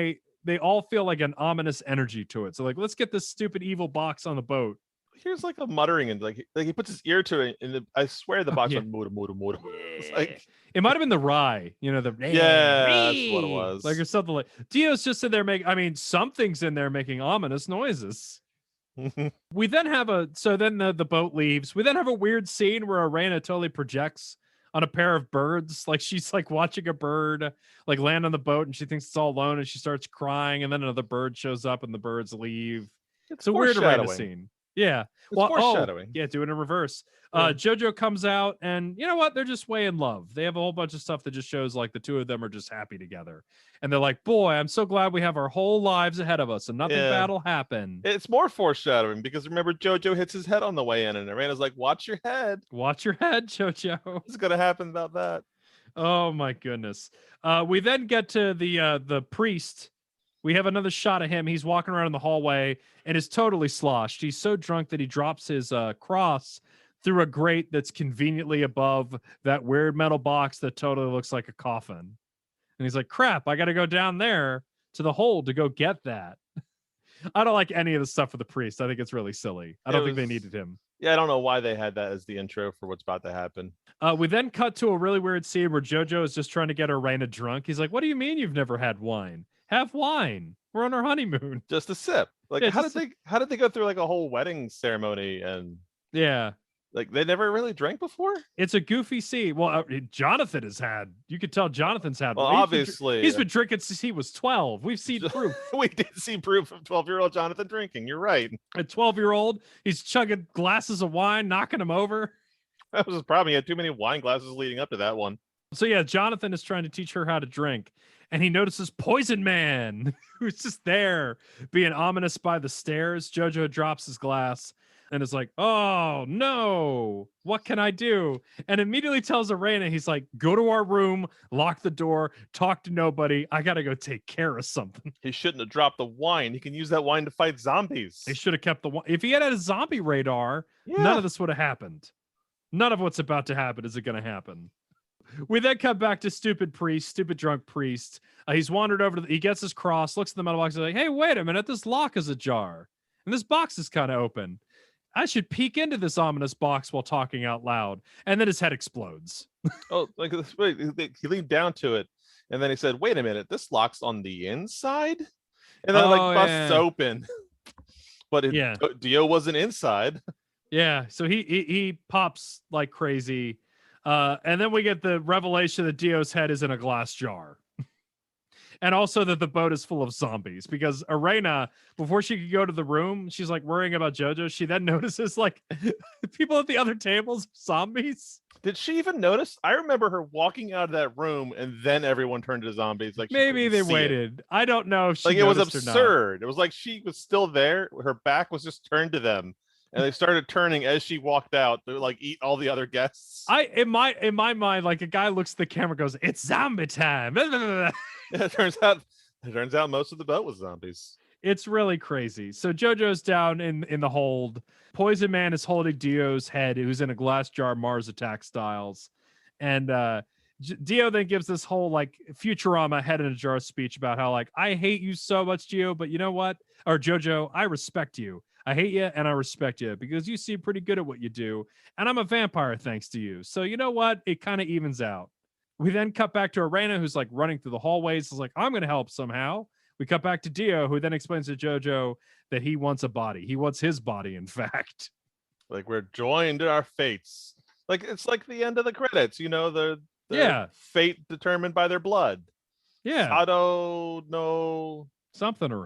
they all feel like an ominous energy to it. So like, let's get this stupid evil box on the boat. Here's like a muttering and like he puts his ear to it, and I swear the box yeah. went moda moda moda. It's like It might have been the rye, the yeah, that's what it was. like or something like. Dio's just in there making. I mean, something's in there making ominous noises. We then have the boat leaves. We then have a weird scene where Arena totally projects on a pair of birds. Like she's like watching a bird like land on the boat and she thinks it's all alone and she starts crying and then another bird shows up and the birds leave. It's a weird Arena scene. Yeah. It's foreshadowing. Yeah, do it in reverse. JoJo comes out and you know what? They're just way in love. They have a whole bunch of stuff that just shows like the two of them are just happy together. And they're like, boy, I'm so glad we have our whole lives ahead of us and nothing bad will happen. It's more foreshadowing because remember JoJo hits his head on the way in and Arena's like, watch your head. Watch your head, JoJo. What's gonna happen about that? Oh my goodness. We then get to the priest. We have another shot of him. He's walking around in the hallway and is totally sloshed. He's so drunk that he drops his cross through a grate that's conveniently above that weird metal box that totally looks like a coffin. And he's like, crap, I got to go down there to the hole to go get that. I don't like any of the stuff with the priest. I think it's really silly. I don't think they needed him. Yeah, I don't know why they had that as the intro for what's about to happen. We then cut to a really weird scene where JoJo is just trying to get Arena drunk. He's like, what do you mean you've never had wine? Have wine. We're on our honeymoon. Just a sip. Like, Yeah, how did they go through like a whole wedding ceremony and yeah, like they never really drank before? it's a goofy scene. Well, Jonathan has had. You could tell Jonathan's had. Well, one. obviously, He's been drinking since he was 12. We've seen proof. we did see proof of 12-year-old Jonathan drinking. You're right. A 12-year-old, he's chugging glasses of wine, knocking him over. That was his problem. He had too many wine glasses leading up to that one. So yeah, Jonathan is trying to teach her how to drink, and he notices Poison Man, who's just there, being ominous by the stairs. JoJo drops his glass and is like, "Oh no, what can I do?" And immediately tells Arena, he's like, "Go to our room, lock the door, talk to nobody. I gotta go take care of something." He shouldn't have dropped the wine. He can use that wine to fight zombies. He should have kept the one. If he had a zombie radar, none of this would have happened. None of what's about to happen is going to happen. We then come back to stupid drunk priest. He's wandered over he gets his cross, looks at the metal box, and like, hey, wait a minute, this lock is ajar. And this box is kind of open. I should peek into this ominous box while talking out loud. And then his head explodes. Oh, like this way, he leaned down to it, and then he said, "Wait a minute, this lock's on the inside," and then it like busts open. But Dio wasn't inside. Yeah, so he pops like crazy. And then we get the revelation that Dio's head is in a glass jar. And also that the boat is full of zombies because Arena, before she could go to the room, she's like worrying about JoJo. She then notices like people at the other tables, zombies. Did she even notice? I remember her walking out of that room and then everyone turned to zombies. Like maybe they waited. I don't know if she like it was noticed or not. absurd. It was like she was still there. Her back was just turned to them. And they started turning as she walked out to like eat all the other guests. In my mind, like a guy looks at the camera, goes, "It's zombie time." It turns out most of the boat was zombies. It's really crazy. So JoJo's down in the hold. Poison Man is holding Dio's head, who's in a glass jar, Mars Attack styles. And Dio then gives this whole like Futurama head in a jar speech about how like, I hate you so much, Dio, but you know what? Or JoJo, I respect you. I hate you and I respect you because you seem pretty good at what you do. And I'm a vampire thanks to you. So you know what? It kind of evens out. We then cut back to Arena, who's like running through the hallways. Is like, I'm going to help somehow. We cut back to Dio, who then explains to JoJo that he wants a body. He wants his body, in fact. Like we're joined in our fates. Like it's like the end of the credits, you know, the Yeah. fate determined by their blood. Yeah. Sado no Something or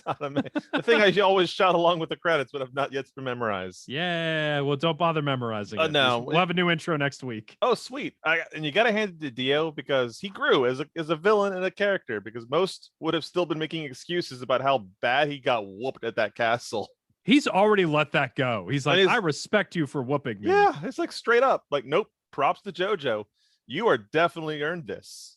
other. the thing I always shout along with the credits, but I've not yet to memorize. Yeah. Well, don't bother memorizing it. No. We'll have a new intro next week. Oh, sweet. And you got to hand it to Dio because he grew as a villain and a character, because most would have still been making excuses about how bad he got whooped at that castle. He's already let that go. He's like, he's- I respect you for whooping me. Yeah, it's like straight up. Like, nope, props to JoJo. You are definitely earned this.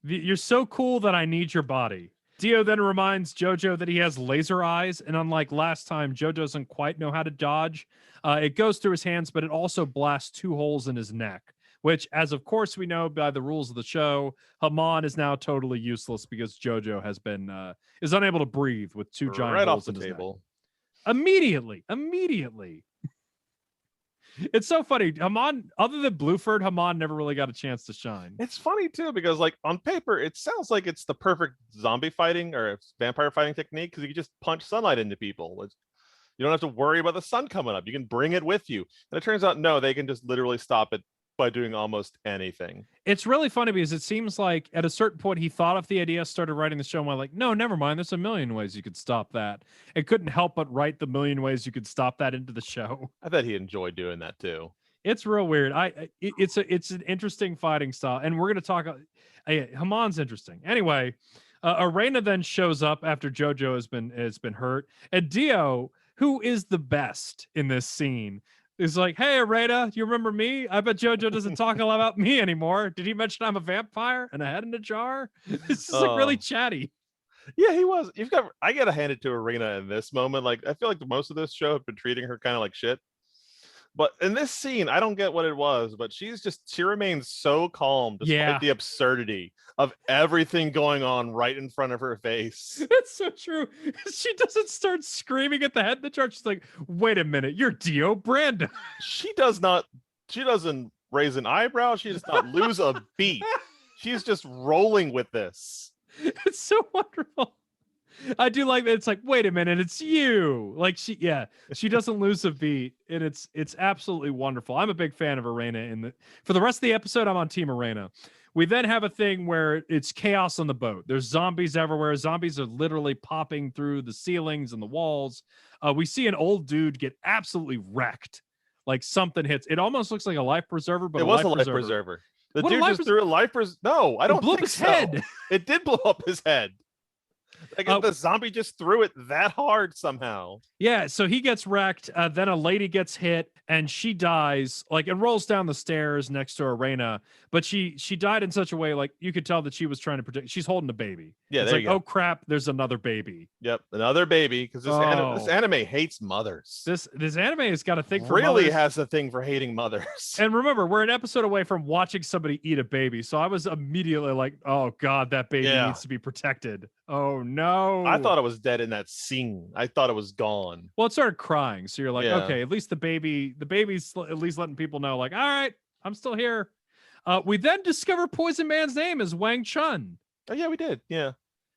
You're so cool that I need your body. Dio then reminds JoJo that he has laser eyes, and unlike last time, JoJo doesn't quite know how to dodge. It goes through his hands, but it also blasts 2 holes in his neck, which, as of course we know by the rules of the show, Haman is now totally useless because JoJo has been is unable to breathe with 2 giant right holes off the in his table. Neck. Immediately. It's so funny. Haman, other than Bluford, Haman never really got a chance to shine. It's funny too because, like, on paper, it sounds like it's the perfect zombie fighting or vampire fighting technique because you can just punch sunlight into people. You don't have to worry about the sun coming up. You can bring it with you. And it turns out, no, they can just literally stop it by doing almost anything. It's really funny because it seems like at a certain point he thought of the idea, started writing the show, and went like, no, never mind. There's a million ways you could stop that. It couldn't help but write the million ways you could stop that into the show. I bet he enjoyed doing that too. It's real weird. It's an interesting fighting style, and we're gonna talk. Haman's interesting. Anyway, Arena then shows up after JoJo has been hurt, and Dio, who is the best in this scene, is like, hey, Arena, do you remember me? I bet JoJo doesn't talk a lot about me anymore. Did he mention I'm a vampire and a head in a jar? It's just like really chatty. Yeah, he was. I gotta hand it to Arena in this moment. Like, I feel like most of this show have been treating her kind of like shit. But in this scene, I don't get what it was, but she remains so calm despite the absurdity of everything going on right in front of her face. It's so true. She doesn't start screaming at the head of the chart. She's like, wait a minute, you're Dio Brando. She doesn't raise an eyebrow. She does not lose a beat. She's just rolling with this. It's so wonderful. I do like that. It's like, wait a minute, it's you. Like she doesn't lose a beat, and it's absolutely wonderful. I'm a big fan of Arena. For the rest of the episode, I'm on Team Arena. We then have a thing where it's chaos on the boat. There's zombies everywhere. Zombies are literally popping through the ceilings and the walls. We see an old dude get absolutely wrecked. Like something hits. It almost looks like a life preserver, but it was a life preserver. The dude just threw a life preserver. No, I don't blew think up his so. head. It did blow up his head. Like the zombie just threw it that hard somehow. Yeah, so he gets wrecked. Then a lady gets hit and she dies, like, and rolls down the stairs next to Arena. But she died in such a way, like, you could tell that she was trying to protect. She's holding a baby. Yeah, it's there like, you go. oh crap, there's another baby. Yep, another baby, because this anime hates mothers. This anime has got a thing for really mothers. has a thing for hating mothers. And remember, we're an episode away from watching somebody eat a baby, so I was immediately like, oh god, that baby needs to be protected. Oh no. I thought it was dead in that scene. I thought it was gone. Well, it started crying, so you're like, Yeah. okay, at least the baby's at least letting people know, like, all right, I'm still here. We then discover Poison Man's name is Wang Chun. Oh yeah, we did. Yeah.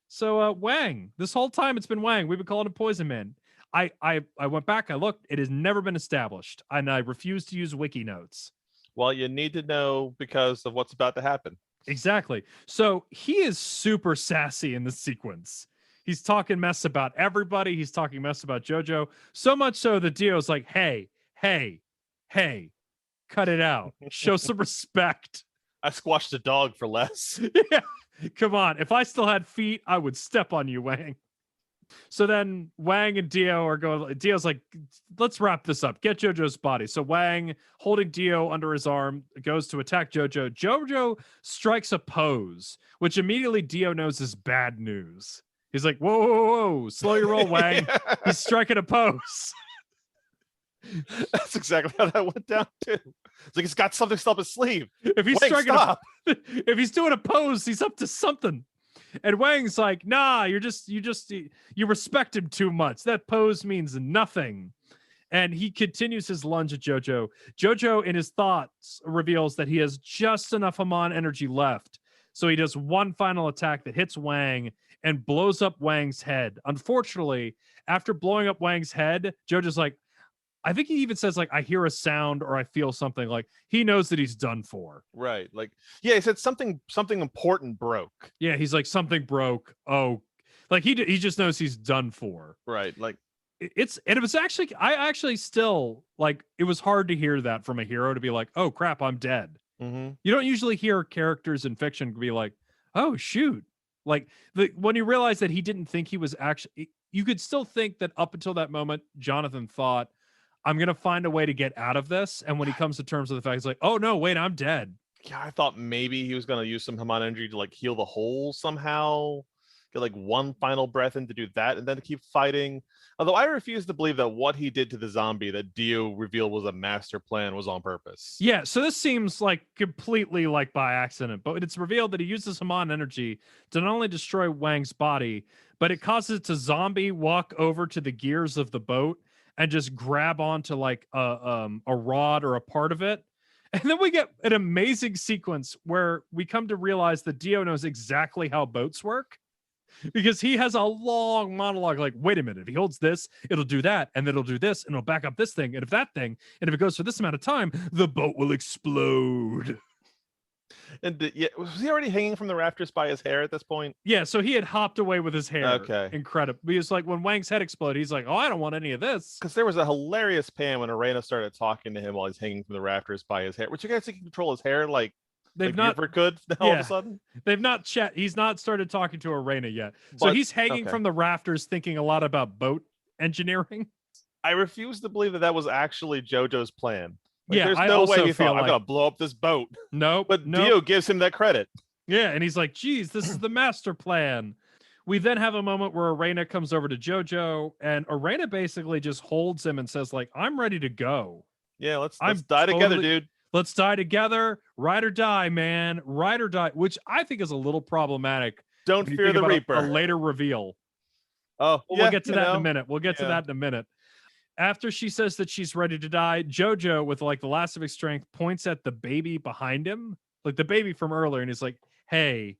So Wang, this whole time it's been Wang. We've been calling him Poison Man. I went back, I looked, it has never been established, and I refuse to use wiki notes. Well, you need to know because of what's about to happen. Exactly. So he is super sassy in this sequence. He's talking mess about everybody. He's talking mess about JoJo. So much so that Dio's like, hey, cut it out. Show some respect. I squashed a dog for less. Yeah. Come on. If I still had feet, I would step on you, Wang. So then Wang and Dio are going. Dio's like, let's wrap this up. Get JoJo's body. So Wang, holding Dio under his arm, goes to attack JoJo. JoJo strikes a pose, which immediately Dio knows is bad news. He's like, whoa, whoa, whoa, slow your roll, Wang. He's striking a pose. That's exactly how that went down too. It's like he's got something still up his sleeve. If he's Wang, striking stop. if he's doing a pose, he's up to something. And Wang's like, nah, you respect him too much. That pose means nothing. And he continues his lunge at Jojo. Jojo, in his thoughts, reveals that he has just enough Haman energy left. So he does one final attack that hits Wang and blows up Wang's head. Unfortunately, after blowing up Wang's head, Jojo's like, I think he even says, like, I hear a sound or I feel something. Like, he knows that he's done for. Right. Like, yeah, he said something important broke. Yeah, he's like, something broke. Oh, like he just knows he's done for. Right. Like, it was actually, I actually still, like, it was hard to hear that from a hero, to be like, oh crap, I'm dead. mm-hmm. You don't usually hear characters in fiction be like, oh shoot. Like, when you realize that he didn't think he was actually, you could still think that up until that moment, Jonathan thought, I'm going to find a way to get out of this. And when he comes to terms with the fact, he's like, oh no, wait, I'm dead. Yeah, I thought maybe he was going to use some Haman energy to like heal the hole somehow. Get like one final breath in to do that and then to keep fighting. Although I refuse to believe that what he did to the zombie that Dio revealed was a master plan was on purpose. Yeah, so this seems like completely like by accident, but it's revealed that he uses Haman energy to not only destroy Wang's body, but it causes it to zombie walk over to the gears of the boat and just grab onto like a rod or a part of it. And then we get an amazing sequence where we come to realize that Dio knows exactly how boats work, because he has a long monologue like, wait a minute, if he holds this, it'll do that, and then it'll do this, and it'll back up this thing, and if that thing, and if it goes for this amount of time, the boat will explode. And yeah, was he already hanging from the rafters by his hair at this point? Yeah, so he had hopped away with his hair. Okay. Incredible. Because like when Wang's head exploded, he's like, oh, I don't want any of this. Because there was a hilarious pan when Arena started talking to him while he's hanging from the rafters by his hair. Which you guys think he can control his hair like They've not Buford could now all of a sudden? They've not he's not started talking to Arena yet. So he's hanging from the rafters thinking a lot about boat engineering. I refuse to believe that that was actually JoJo's plan. Like, yeah, there's I no also way he feel thought, like I'm gonna blow up this boat. No, but Dio gives him that credit. Yeah, and he's like, geez, this is the master plan. We then have a moment where Arena comes over to JoJo, and Arena basically just holds him and says, like, I'm ready to go. Yeah, let's die together, dude. Let's die together. Ride or die, man. Ride or die, which I think is a little problematic. Don't fear the Reaper. A later reveal. Oh, we'll get to that in a minute. We'll get to that in a minute. After she says that she's ready to die, JoJo, with like the last of his strength, points at the baby behind him, like the baby from earlier, and he's like, hey,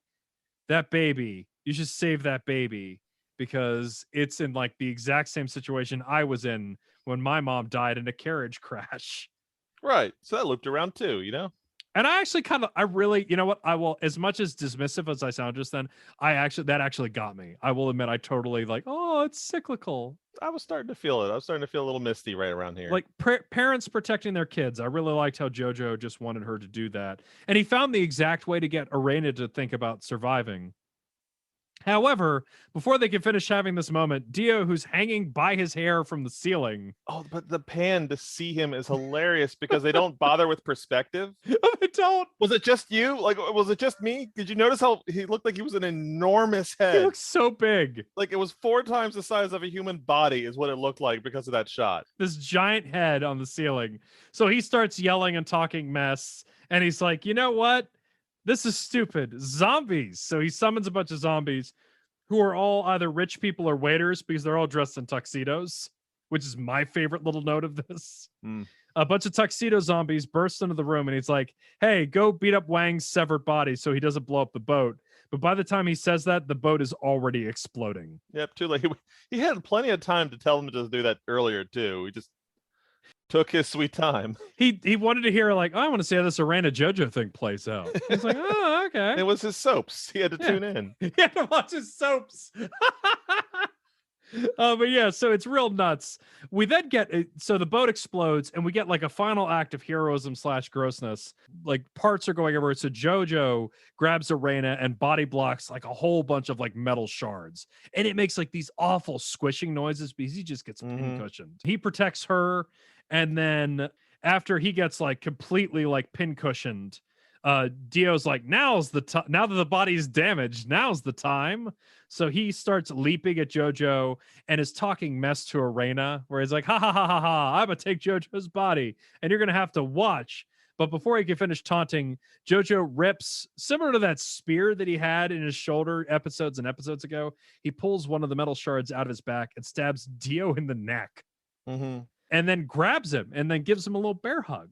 that baby, you should save that baby, because it's in like the exact same situation I was in when my mom died in a carriage crash. Right. So that looped around too, you know? And I actually I really, you know what? I will, as much as dismissive as I sound just then, that actually got me. I will admit, I totally like, oh, it's cyclical. I was starting to feel it. I was starting to feel a little misty right around here. Like parents protecting their kids. I really liked how JoJo just wanted her to do that. And he found the exact way to get Arena to think about surviving. However, before they can finish having this moment, Dio, who's hanging by his hair from the ceiling. Oh, but the pan to see him is hilarious because they don't bother with perspective. They don't. Was it just you? Like, was it just me? Did you notice how he looked like he was an enormous head? He looks so big. Like it was 4 times the size of a human body is what it looked like because of that shot. This giant head on the ceiling. So he starts yelling and talking mess. And he's like, you know what? This is stupid. Zombies. So he summons a bunch of zombies who are all either rich people or waiters, because they're all dressed in tuxedos, which is my favorite little note of this. A bunch of tuxedo zombies burst into the room, and he's like, hey, go beat up Wang's severed body so he doesn't blow up the boat. But by the time he says that, the boat is already exploding. Yep, too late. He had plenty of time to tell them to just do that earlier, too. He just took his sweet time. He wanted to hear, like, oh, I want to see how this Arena JoJo thing plays out. He's like, oh, okay. It was his soaps. He had to tune in. He had to watch his soaps. But yeah, so it's real nuts. We then get, so the boat explodes, and we get like a final act of heroism / grossness. Like parts are going everywhere. So JoJo grabs Arena and body blocks like a whole bunch of like metal shards. And it makes like these awful squishing noises because he just gets pin-cushioned. He protects her. And then after he gets like completely like pin-cushioned, Dio's like, now that the body's damaged, now's the time. So he starts leaping at Jojo and is talking mess to Arena, where he's like, ha ha ha ha ha, I'm gonna take Jojo's body, and you're gonna have to watch. But before he can finish taunting, Jojo rips, similar to that spear that he had in his shoulder episodes and episodes ago, he pulls one of the metal shards out of his back and stabs Dio in the neck, Mm-hmm. and then grabs him and then gives him a little bear hug.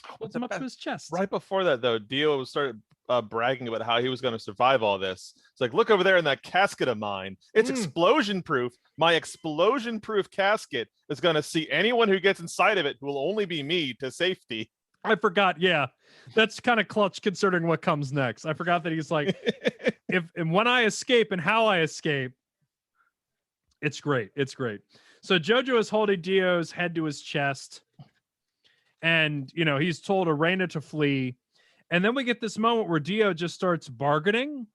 Holds him up to his chest. Right before that, though, Dio started bragging about how he was going to survive all this. It's like, look over there in that casket of mine. It's explosion proof. My explosion proof casket is going to see anyone who gets inside of it who will only be me to safety. I forgot. Yeah, that's kind of clutch considering what comes next. I forgot that he's like, if and when I escape and how I escape. It's great. It's great. So Jojo is holding Dio's head to his chest. And, you know, he's told Arena to flee. And then we get this moment where Dio just starts bargaining,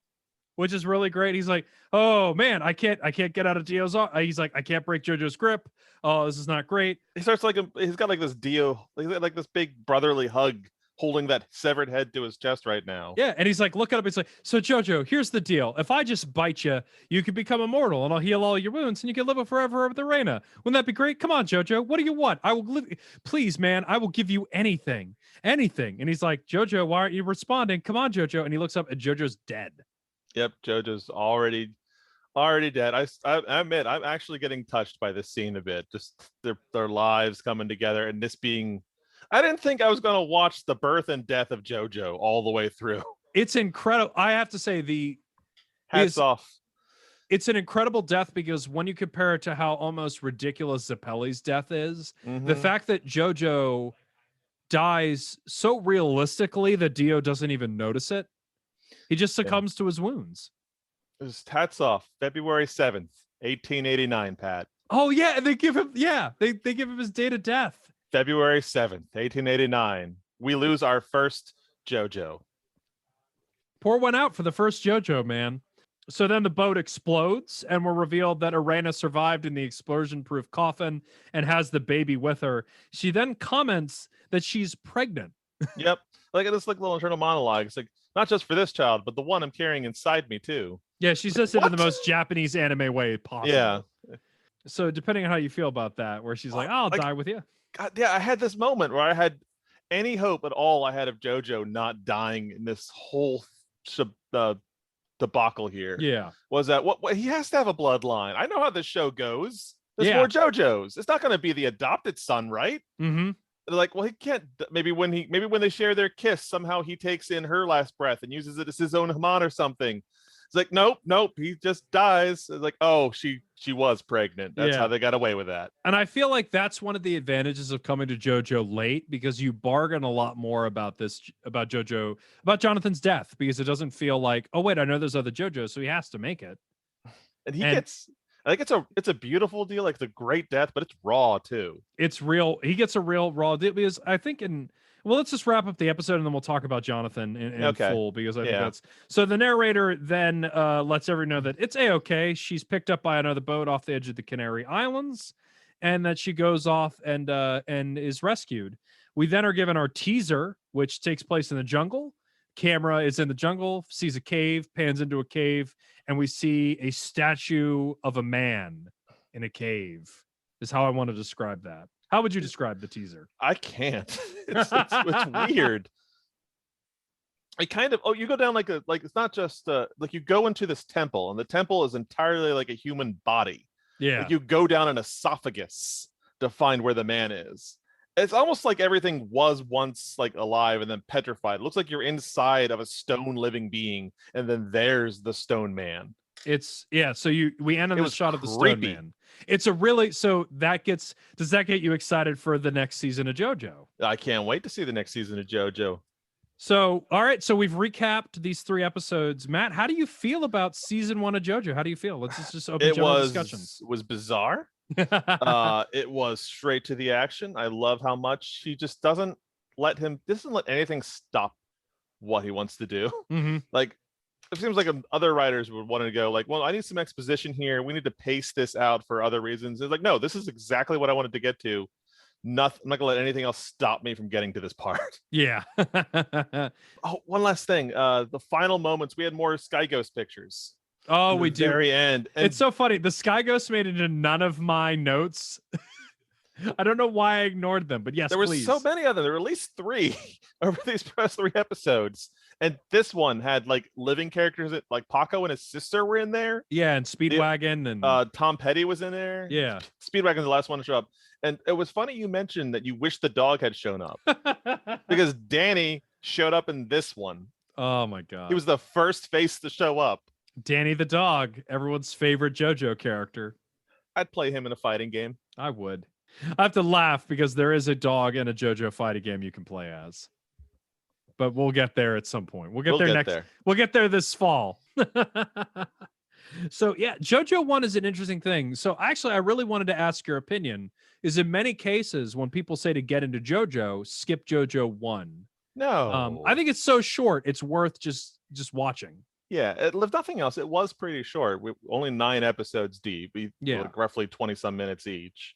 which is really great. He's like, oh man, I can't get out of Dio's. He's like, I can't break Jojo's grip. Oh, this is not great. He starts like, he's got like this Dio, like this big brotherly hug, holding that severed head to his chest right now. Yeah. And he's like, look at him. He's like, so Jojo, here's the deal. If I just bite you, you can become immortal and I'll heal all your wounds and you can live forever with Arena. Wouldn't that be great? Come on, Jojo. What do you want? I will live. Please, man, I will give you anything. Anything. And he's like, Jojo, why aren't you responding? Come on, Jojo. And he looks up and Jojo's dead. Yep. Jojo's already dead. I admit, I'm actually getting touched by this scene a bit. Just their lives coming together and this being, I didn't think I was going to watch the birth and death of Jojo all the way through. It's incredible. I have to say, hats off. It's an incredible death because when you compare it to how almost ridiculous Zeppeli's death is, the fact that Jojo dies so realistically that Dio doesn't even notice it. He just succumbs to his wounds. Just hats off. February 7th, 1889, Pat. Oh yeah, and they give him they give him his date of death. February 7th, 1889. We lose our first Jojo. Pour one out for the first Jojo, man. So then the boat explodes, and we're revealed that Arena survived in the explosion-proof coffin and has the baby with her. She then comments that she's pregnant. Yep. Like this little internal monologue. It's like, not just for this child, but the one I'm carrying inside me, too. Yeah, she says it in the most Japanese anime way possible. Yeah. So depending on how you feel about that, where she's like, I'll die with you. God, yeah, I had this moment where I had any hope at all I had of Jojo not dying in this whole debacle here. Yeah. Was that what he has to have a bloodline. I know how this show goes. There's Yeah. more Jojos. It's not going to be the adopted son, right? Mm-hmm. They're like, well, he can't. Maybe when they share their kiss, somehow he takes in her last breath and uses it as his own Haman or something. It's like, nope, he just dies. It's like, oh, she was pregnant. That's how they got away with that. And I feel like that's one of the advantages of coming to JoJo late, because you bargain a lot more about Jonathan's death, because it doesn't feel like, oh wait, I know there's other JoJo, so he has to make it. And I think it's a beautiful deal. Like, it's a great death, but it's raw too. It's real. He gets a real raw deal, because I think let's just wrap up the episode and then we'll talk about Jonathan in full, because I think that's so. The narrator then lets everyone know that it's a-okay. She's picked up by another boat off the edge of the Canary Islands, and that she goes off and is rescued. We then are given our teaser, which takes place in the jungle. Camera is in the jungle, sees a cave, pans into a cave, and we see a statue of a man in a cave. Is how I want to describe that. How would you describe the teaser? I can't. It's weird. It kind of, you go down like it's not just like you go into this temple, and the temple is entirely like a human body. Yeah. Like you go down an esophagus to find where the man is. It's almost like everything was once like alive and then petrified. It looks like you're inside of a stone living being, and then there's the stone man. So we end on the shot of the stone man. It's a really, does that get you excited for the next season of JoJo? I can't wait to see the next season of JoJo. So, all right, so we've recapped these 3 episodes. Matt, how do you feel about season 1 of JoJo? How do you feel? Let's just open general discussion. It was bizarre. It was straight to the action. I love how much he just doesn't let anything stop what he wants to do. Mm-hmm. Like, it seems like other writers would want to go like, well, I need some exposition here. We need to pace this out for other reasons. It's like, no, this is exactly what I wanted to get to. Nothing. I'm not gonna let anything else stop me from getting to this part. Yeah. Oh, one last thing. The final moments, we had more Sky Ghost pictures. Oh, in the we do. very end. And It's so funny. The Sky Ghost made it into none of my notes. I don't know why I ignored them, but yes, there were please. so many of them. There were at least 3 over these past 3 episodes. And this one had like living characters that like Paco and his sister were in there. Yeah, and Speedwagon and Tom Petty was in there. yeah. Speedwagon's the last one to show up. And it was funny you mentioned that you wish the dog had shown up because Danny showed up in this one. Oh my god. He was the first face to show up. Danny the dog, everyone's favorite JoJo character. I'd play him in a fighting game. I would. I have to laugh because there is a dog in a JoJo fighting game you can play as. But we'll get there at some point. We'll get there. We'll get there this fall. So yeah, JoJo 1 is an interesting thing. So actually, I really wanted to ask your opinion. Is in many cases when people say to get into JoJo, skip JoJo 1. No. I think it's so short, it's worth just watching. Yeah, if nothing else, it was pretty short. We only 9 episodes deep. Like roughly 20 some minutes each.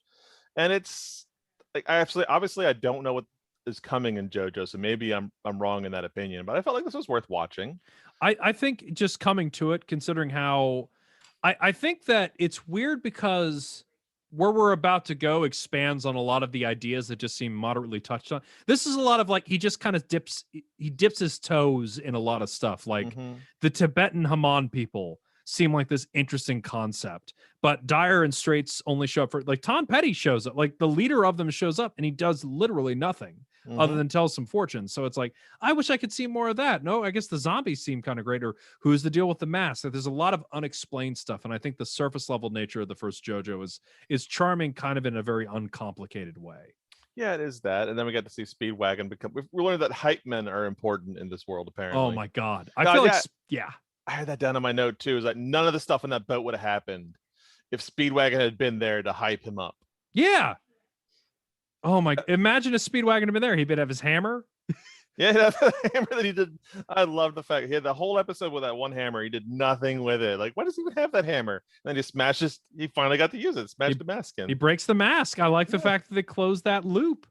And it's like obviously I don't know what is coming in JoJo, so maybe I'm wrong in that opinion, but I felt like this was worth watching. I think just coming to it, considering how I think that it's weird because where we're about to go expands on a lot of the ideas that just seem moderately touched on. This is a lot of like he just kind of dips his toes in a lot of stuff. Like the Tibetan Haman people seem like this interesting concept, but Dyer and Straits only show up for like Tom Petty shows up, like the leader of them shows up and he does literally nothing other than tell some fortunes. So it's like, I wish I could see more of that. No, I guess the zombies seem kind of great. Or who's the deal with the mask? There's a lot of unexplained stuff. And I think the surface level nature of the first JoJo is charming kind of in a very uncomplicated way. Yeah, it is that. And then we got to see Speedwagon become, we learned that hype men are important in this world, apparently. Oh my God. I feel like, yeah. I had that down on my note too. Is like none of the stuff on that boat would have happened if Speedwagon had been there to hype him up. Yeah. Oh my! Imagine if Speedwagon had been there. He'd have his hammer. Yeah, the hammer that he did. I love the fact he had the whole episode with that one hammer. He did nothing with it. Like, why does he even have that hammer? And then he smashes. He finally got to use it. Smashed the mask in. He breaks the mask. I like the fact that they closed that loop.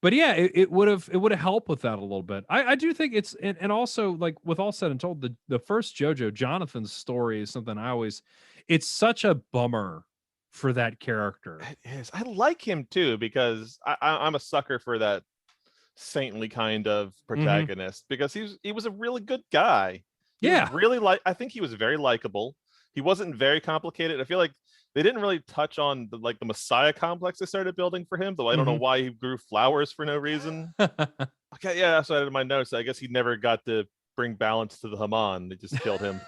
But yeah, it would have helped with that a little bit. I do think it's and also like with all said and told, the first JoJo, Jonathan's story is something it's such a bummer for that character. It is. I like him too because I'm a sucker for that saintly kind of protagonist because he was a really good guy. I think he was very likable. He wasn't very complicated. I feel like they didn't really touch on the Messiah complex they started building for him, though I don't know why he grew flowers for no reason. Okay, yeah, that's what I had in my notes. I guess he never got to bring balance to the Haman. They just killed him.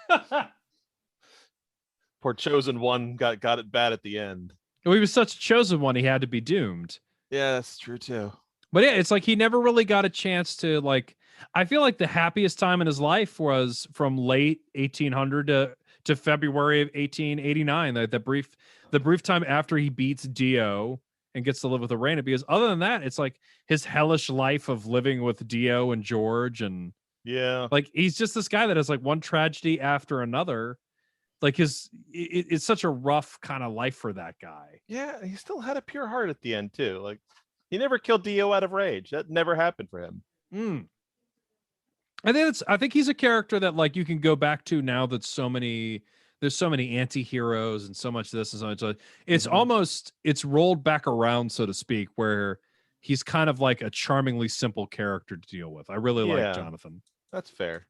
Poor chosen one got it bad at the end. Well, he was such a chosen one, he had to be doomed. Yeah, that's true too. But yeah, it's like he never really got a chance to like. I feel like the happiest time in his life was from late 1800 to February of 1889. The brief time after he beats Dio and gets to live with Arena. Because other than that, it's like his hellish life of living with Dio and George, and like he's just this guy that has like one tragedy after another. Like it's such a rough kind of life for that guy. Yeah, he still had a pure heart at the end too. Like he never killed Dio out of rage. That never happened for him. I think he's a character that like you can go back to now that there's so many anti-heroes and so much this and so much. It's almost it's rolled back around, so to speak, where he's kind of like a charmingly simple character to deal with. I really like Jonathan. That's fair.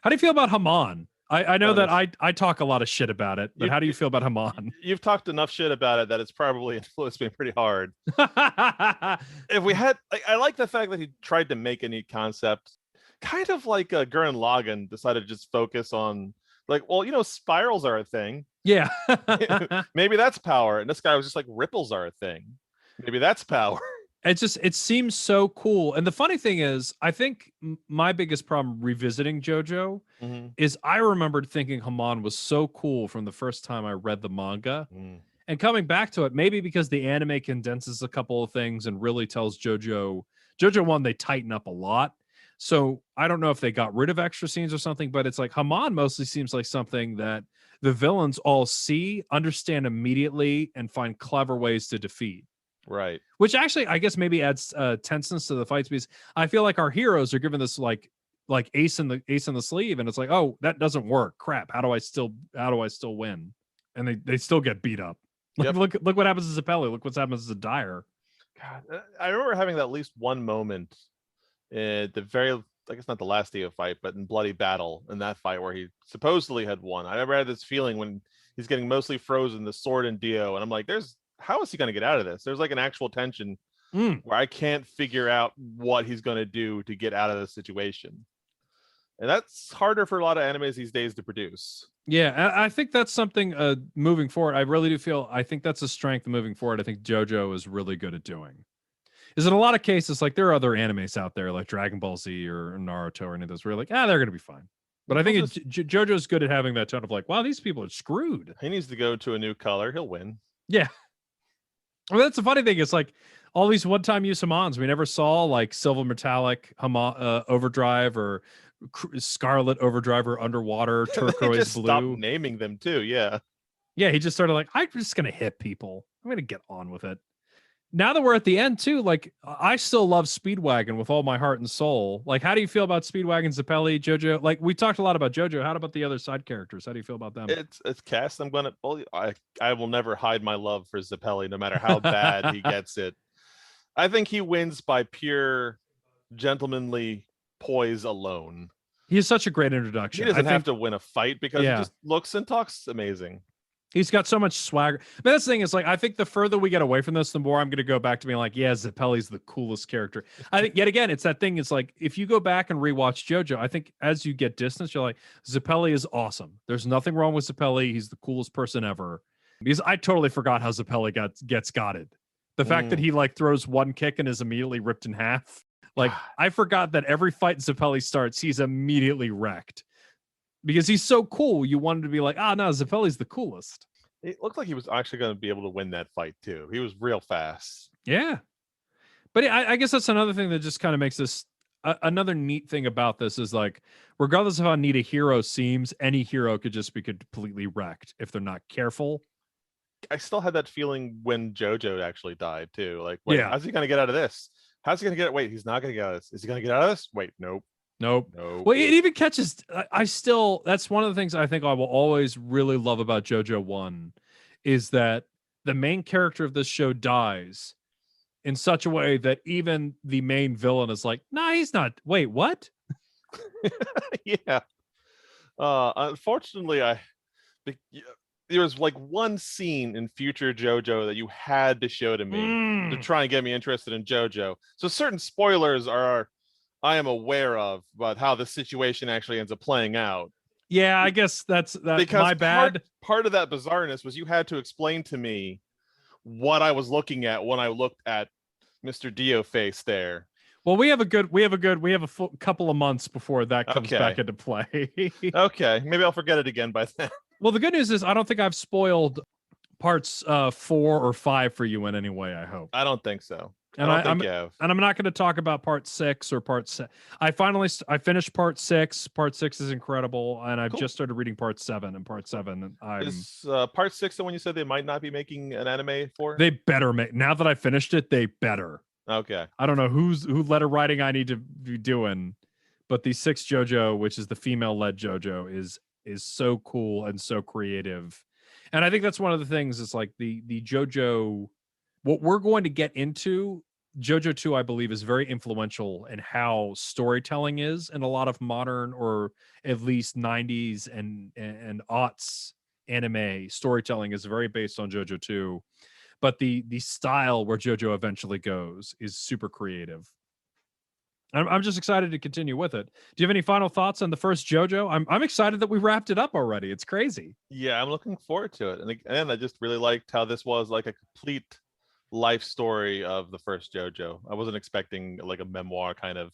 How do you feel about Haman? I know that I talk a lot of shit about it, but how do you feel about Haman? You've talked enough shit about it that it's probably influenced me pretty hard. If we had, I like the fact that he tried to make a neat concept, kind of like Gurren Lagann decided to just focus on like, well, spirals are a thing. Yeah. Maybe that's power. And this guy was just like, ripples are a thing. Maybe that's power. It seems so cool. And the funny thing is, I think my biggest problem revisiting JoJo is I remembered thinking Haman was so cool from the first time I read the manga. And coming back to it, maybe because the anime condenses a couple of things and really tells JoJo 1, they tighten up a lot. So I don't know if they got rid of extra scenes or something, but it's like Haman mostly seems like something that the villains all see, understand immediately, and find clever ways to defeat. Right. which actually I guess maybe adds tenseness to the fights, because I feel like our heroes are given this like ace in the sleeve, and it's like, oh, that doesn't work. Crap. How do I still win? And they still get beat up. Like, Yep. look what happens to Zappelli. Look what's happens to Dyer. God, I remember having at least one moment at the very, I guess not the last Dio fight, but in Bloody Battle, in that fight where he supposedly had won. I never had this feeling when he's getting mostly frozen, the sword and Dio, and I'm like, how is he going to get out of this? There's like an actual tension where I can't figure out what he's going to do to get out of this situation. And that's harder for a lot of animes these days to produce. Yeah, I think that's something moving forward. I really do I think that's a strength moving forward. I think JoJo is really good at doing. Is in a lot of cases, like there are other animes out there like Dragon Ball Z or Naruto or any of those where you're like, they're going to be fine. But I think JoJo's good at having that tone of like, wow, these people are screwed. He needs to go to a new color. He'll win. Yeah. Well, that's the funny thing. It's like all these one-time use Hamons. We never saw like Silver Metallic Overdrive or Scarlet Overdrive or Underwater Turquoise just Blue. Stopped naming them too. Yeah. Yeah, he just started like, I'm just gonna hit people. I'm gonna get on with it. Now that we're at the end too, like I still love Speedwagon with all my heart and soul. Like, how do you feel about Speedwagon, Zappelli, JoJo? Like we talked a lot about JoJo. How about the other side characters? How do you feel about them? It's cast. I will never hide my love for Zappelli, no matter how bad he gets it. I think he wins by pure gentlemanly poise alone. He is such a great introduction. He doesn't have to win a fight because he just looks and talks amazing. He's got so much swagger. But that's the thing is, like, I think the further we get away from this, the more I'm going to go back to being like, yeah, Zappelli's the coolest character. I think, yet again, it's that thing. It's like, if you go back and rewatch JoJo, I think as you get distance, you're like, Zappelli is awesome. There's nothing wrong with Zappelli. He's the coolest person ever. Because I totally forgot how Zappelli gets gotted. The fact that he like throws one kick and is immediately ripped in half. Like, I forgot that every fight Zappelli starts, he's immediately wrecked. Because he's so cool, you wanted to be like, no, Zappelli's the coolest. It looked like he was actually going to be able to win that fight too. He was real fast. Yeah. But I guess that's another thing that just kind of makes this another neat thing about this is like, regardless of how neat a hero seems, any hero could just be completely wrecked if they're not careful. I still had that feeling when JoJo actually died too. Like, wait, how's he going to get out of this? How's he going to get? Wait, he's not going to get out of this. Is he going to get out of this? Wait, nope. Well, it even catches. That's one of the things I think I will always really love about JoJo 1 is that the main character of this show dies in such a way that even the main villain is like, nah, he's not. Wait, what? Yeah. Unfortunately, there was like one scene in future JoJo that you had to show to me to try and get me interested in JoJo. So certain spoilers I am aware of about how the situation actually ends up playing out. Yeah, I guess that's because my bad. Part of that bizarreness was you had to explain to me what I was looking at when I looked at Mr. Dio face there. Well, we have a full couple of months before that comes back into play. Okay, maybe I'll forget it again by then. Well, the good news is I don't think I've spoiled parts 4 or 5 for you in any way, I hope. I don't think so. And I'm not going to talk about part 6 or part 7. I finished part 6. Part 6 is incredible, and I've just started reading part 7. And part 7, is part 6 the one you said they might not be making an anime for? They better make. Now that I finished it, they better. Okay. I don't know who letter writing I need to be doing, but the 6th JoJo, which is the female-led JoJo, is so cool and so creative. And I think that's one of the things. It's like the JoJo. What we're going to get into, JoJo 2, I believe, is very influential in how storytelling is in a lot of modern or at least 90s and aughts anime. Storytelling is very based on JoJo 2, but the style where JoJo eventually goes is super creative. I'm just excited to continue with it. Do you have any final thoughts on the first JoJo? I'm excited that we wrapped it up already. It's crazy. Yeah, I'm looking forward to it. And again, I just really liked how this was like a complete life story of the first JoJo. I wasn't expecting like a memoir kind of,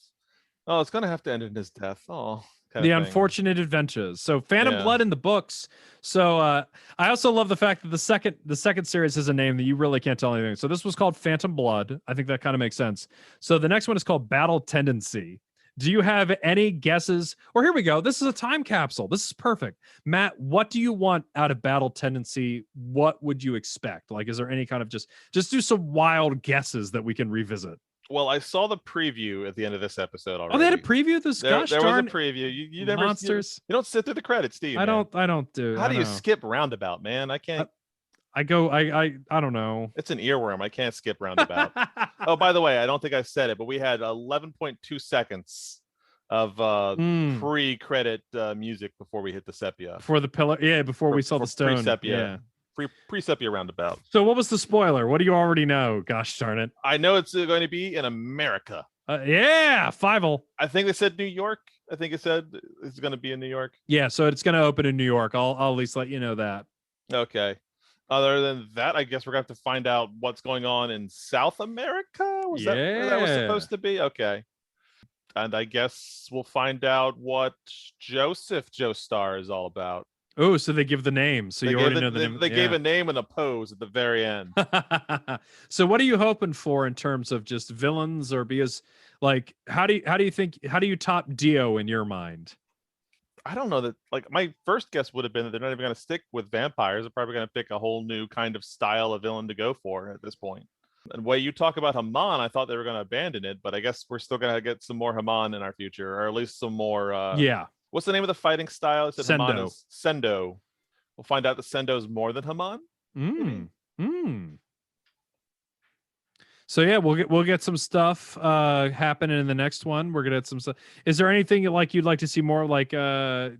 it's gonna have to end in his death. The unfortunate adventures. So Phantom Blood in the books. So I also love the fact that the second series has a name that you really can't tell anything. So this was called Phantom Blood. I think that kind of makes sense. So the next one is called Battle Tendency. Do you have any guesses? Or here we go. This is a time capsule. This is perfect. Matt, what do you want out of Battle Tendency? What would you expect? Like, is there any kind of just do some wild guesses that we can revisit? Well, I saw the preview at the end of this episode already. Oh, they had a preview this There gosh was a darn preview. You never monsters. You don't sit through the credits, do you? I man? don't do. How I do you know. skip roundabout, man? I can't. I don't know. It's an earworm. I can't skip roundabout. Oh, by the way, I don't think I said it, but we had 11.2 seconds of pre-credit music before we hit the sepia. For the pillar, yeah, before we saw the stone. Pre-sepia. Pre-sepia roundabout. So what was the spoiler? What do you already know? Gosh darn it. I know it's going to be in America. Yeah, Fievel. I think they said New York. I think it said it's going to be in New York. Yeah, so it's going to open in New York. I'll at least let you know that. Okay. Other than that, I guess we're going to have to find out what's going on in South America. Was that where that was supposed to be? Okay. And I guess we'll find out what Joseph Joestar is all about. Oh, so they give the name. So you already know the name. They gave a name and a pose at the very end. So what are you hoping for in terms of just villains, or because like how do you top Dio in your mind? I don't know that. Like, my first guess would have been that they're not even going to stick with vampires. They're probably going to pick a whole new kind of style of villain to go for at this point. And the way you talk about Haman, I thought they were going to abandon it, but I guess we're still going to get some more Haman in our future, or at least some more. Yeah. What's the name of the fighting style? It said Sendo. Haman is Sendo. We'll find out that Sendo is more than Haman. So yeah, we'll get some stuff happening in the next one. We're gonna get some stuff. Is there anything you'd like to see more? Like so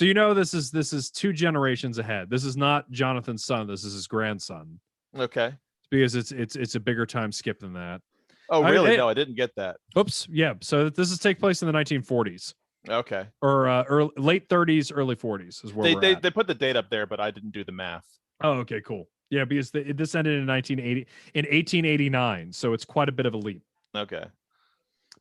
this is 2 generations ahead. This is not Jonathan's son. This is his grandson. Okay. Because it's a bigger time skip than that. Oh really? No, I didn't get that. Oops. Yeah. So this is take place in the 1940s. Okay. Or late 30s, early 40s is where they put the date up there, but I didn't do the math. Oh, okay, cool. Yeah, because this ended in 1889, so it's quite a bit of a leap. Okay.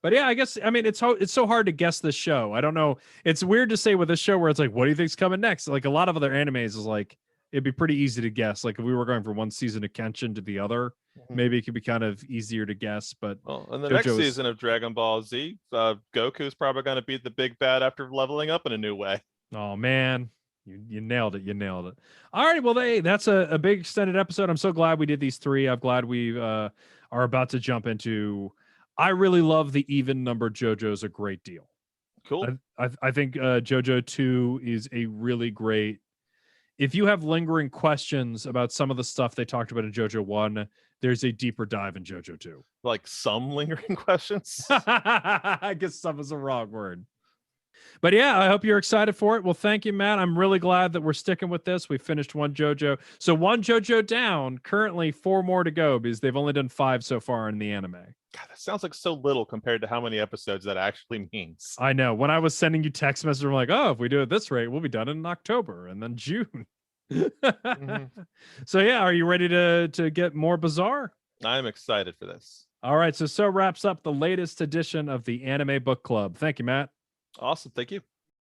But yeah, I guess it's so hard to guess this show. I don't know. It's weird to say with this show where it's like, what do you think's coming next? Like a lot of other animes is like it'd be pretty easy to guess. Like if we were going from one season of Kenshin to the other, maybe it could be kind of easier to guess. But in the next season of Dragon Ball Z, Goku's probably going to beat the big bad after leveling up in a new way. Oh man. You nailed it. You nailed it. All right. Well, that's a big extended episode. I'm so glad we did these 3. I'm glad we are about to jump into. I really love the even number JoJo's a great deal. Cool. I think JoJo 2 is a really great. If you have lingering questions about some of the stuff they talked about in JoJo 1, there's a deeper dive in JoJo 2. Like some lingering questions? I guess some is a wrong word. But yeah, I hope you're excited for it. Well, thank you, Matt. I'm really glad that we're sticking with this. We finished 1 JoJo. So 1 JoJo down, currently 4 more to go because they've only done 5 so far in the anime. God, that sounds like so little compared to how many episodes that actually means. I know. When I was sending you text messages, I'm like, oh, if we do it this rate, we'll be done in October and then June. So yeah, are you ready to get more bizarre? I'm excited for this. All right. So wraps up the latest edition of the Anime Book Club. Thank you, Matt. Awesome. Thank you.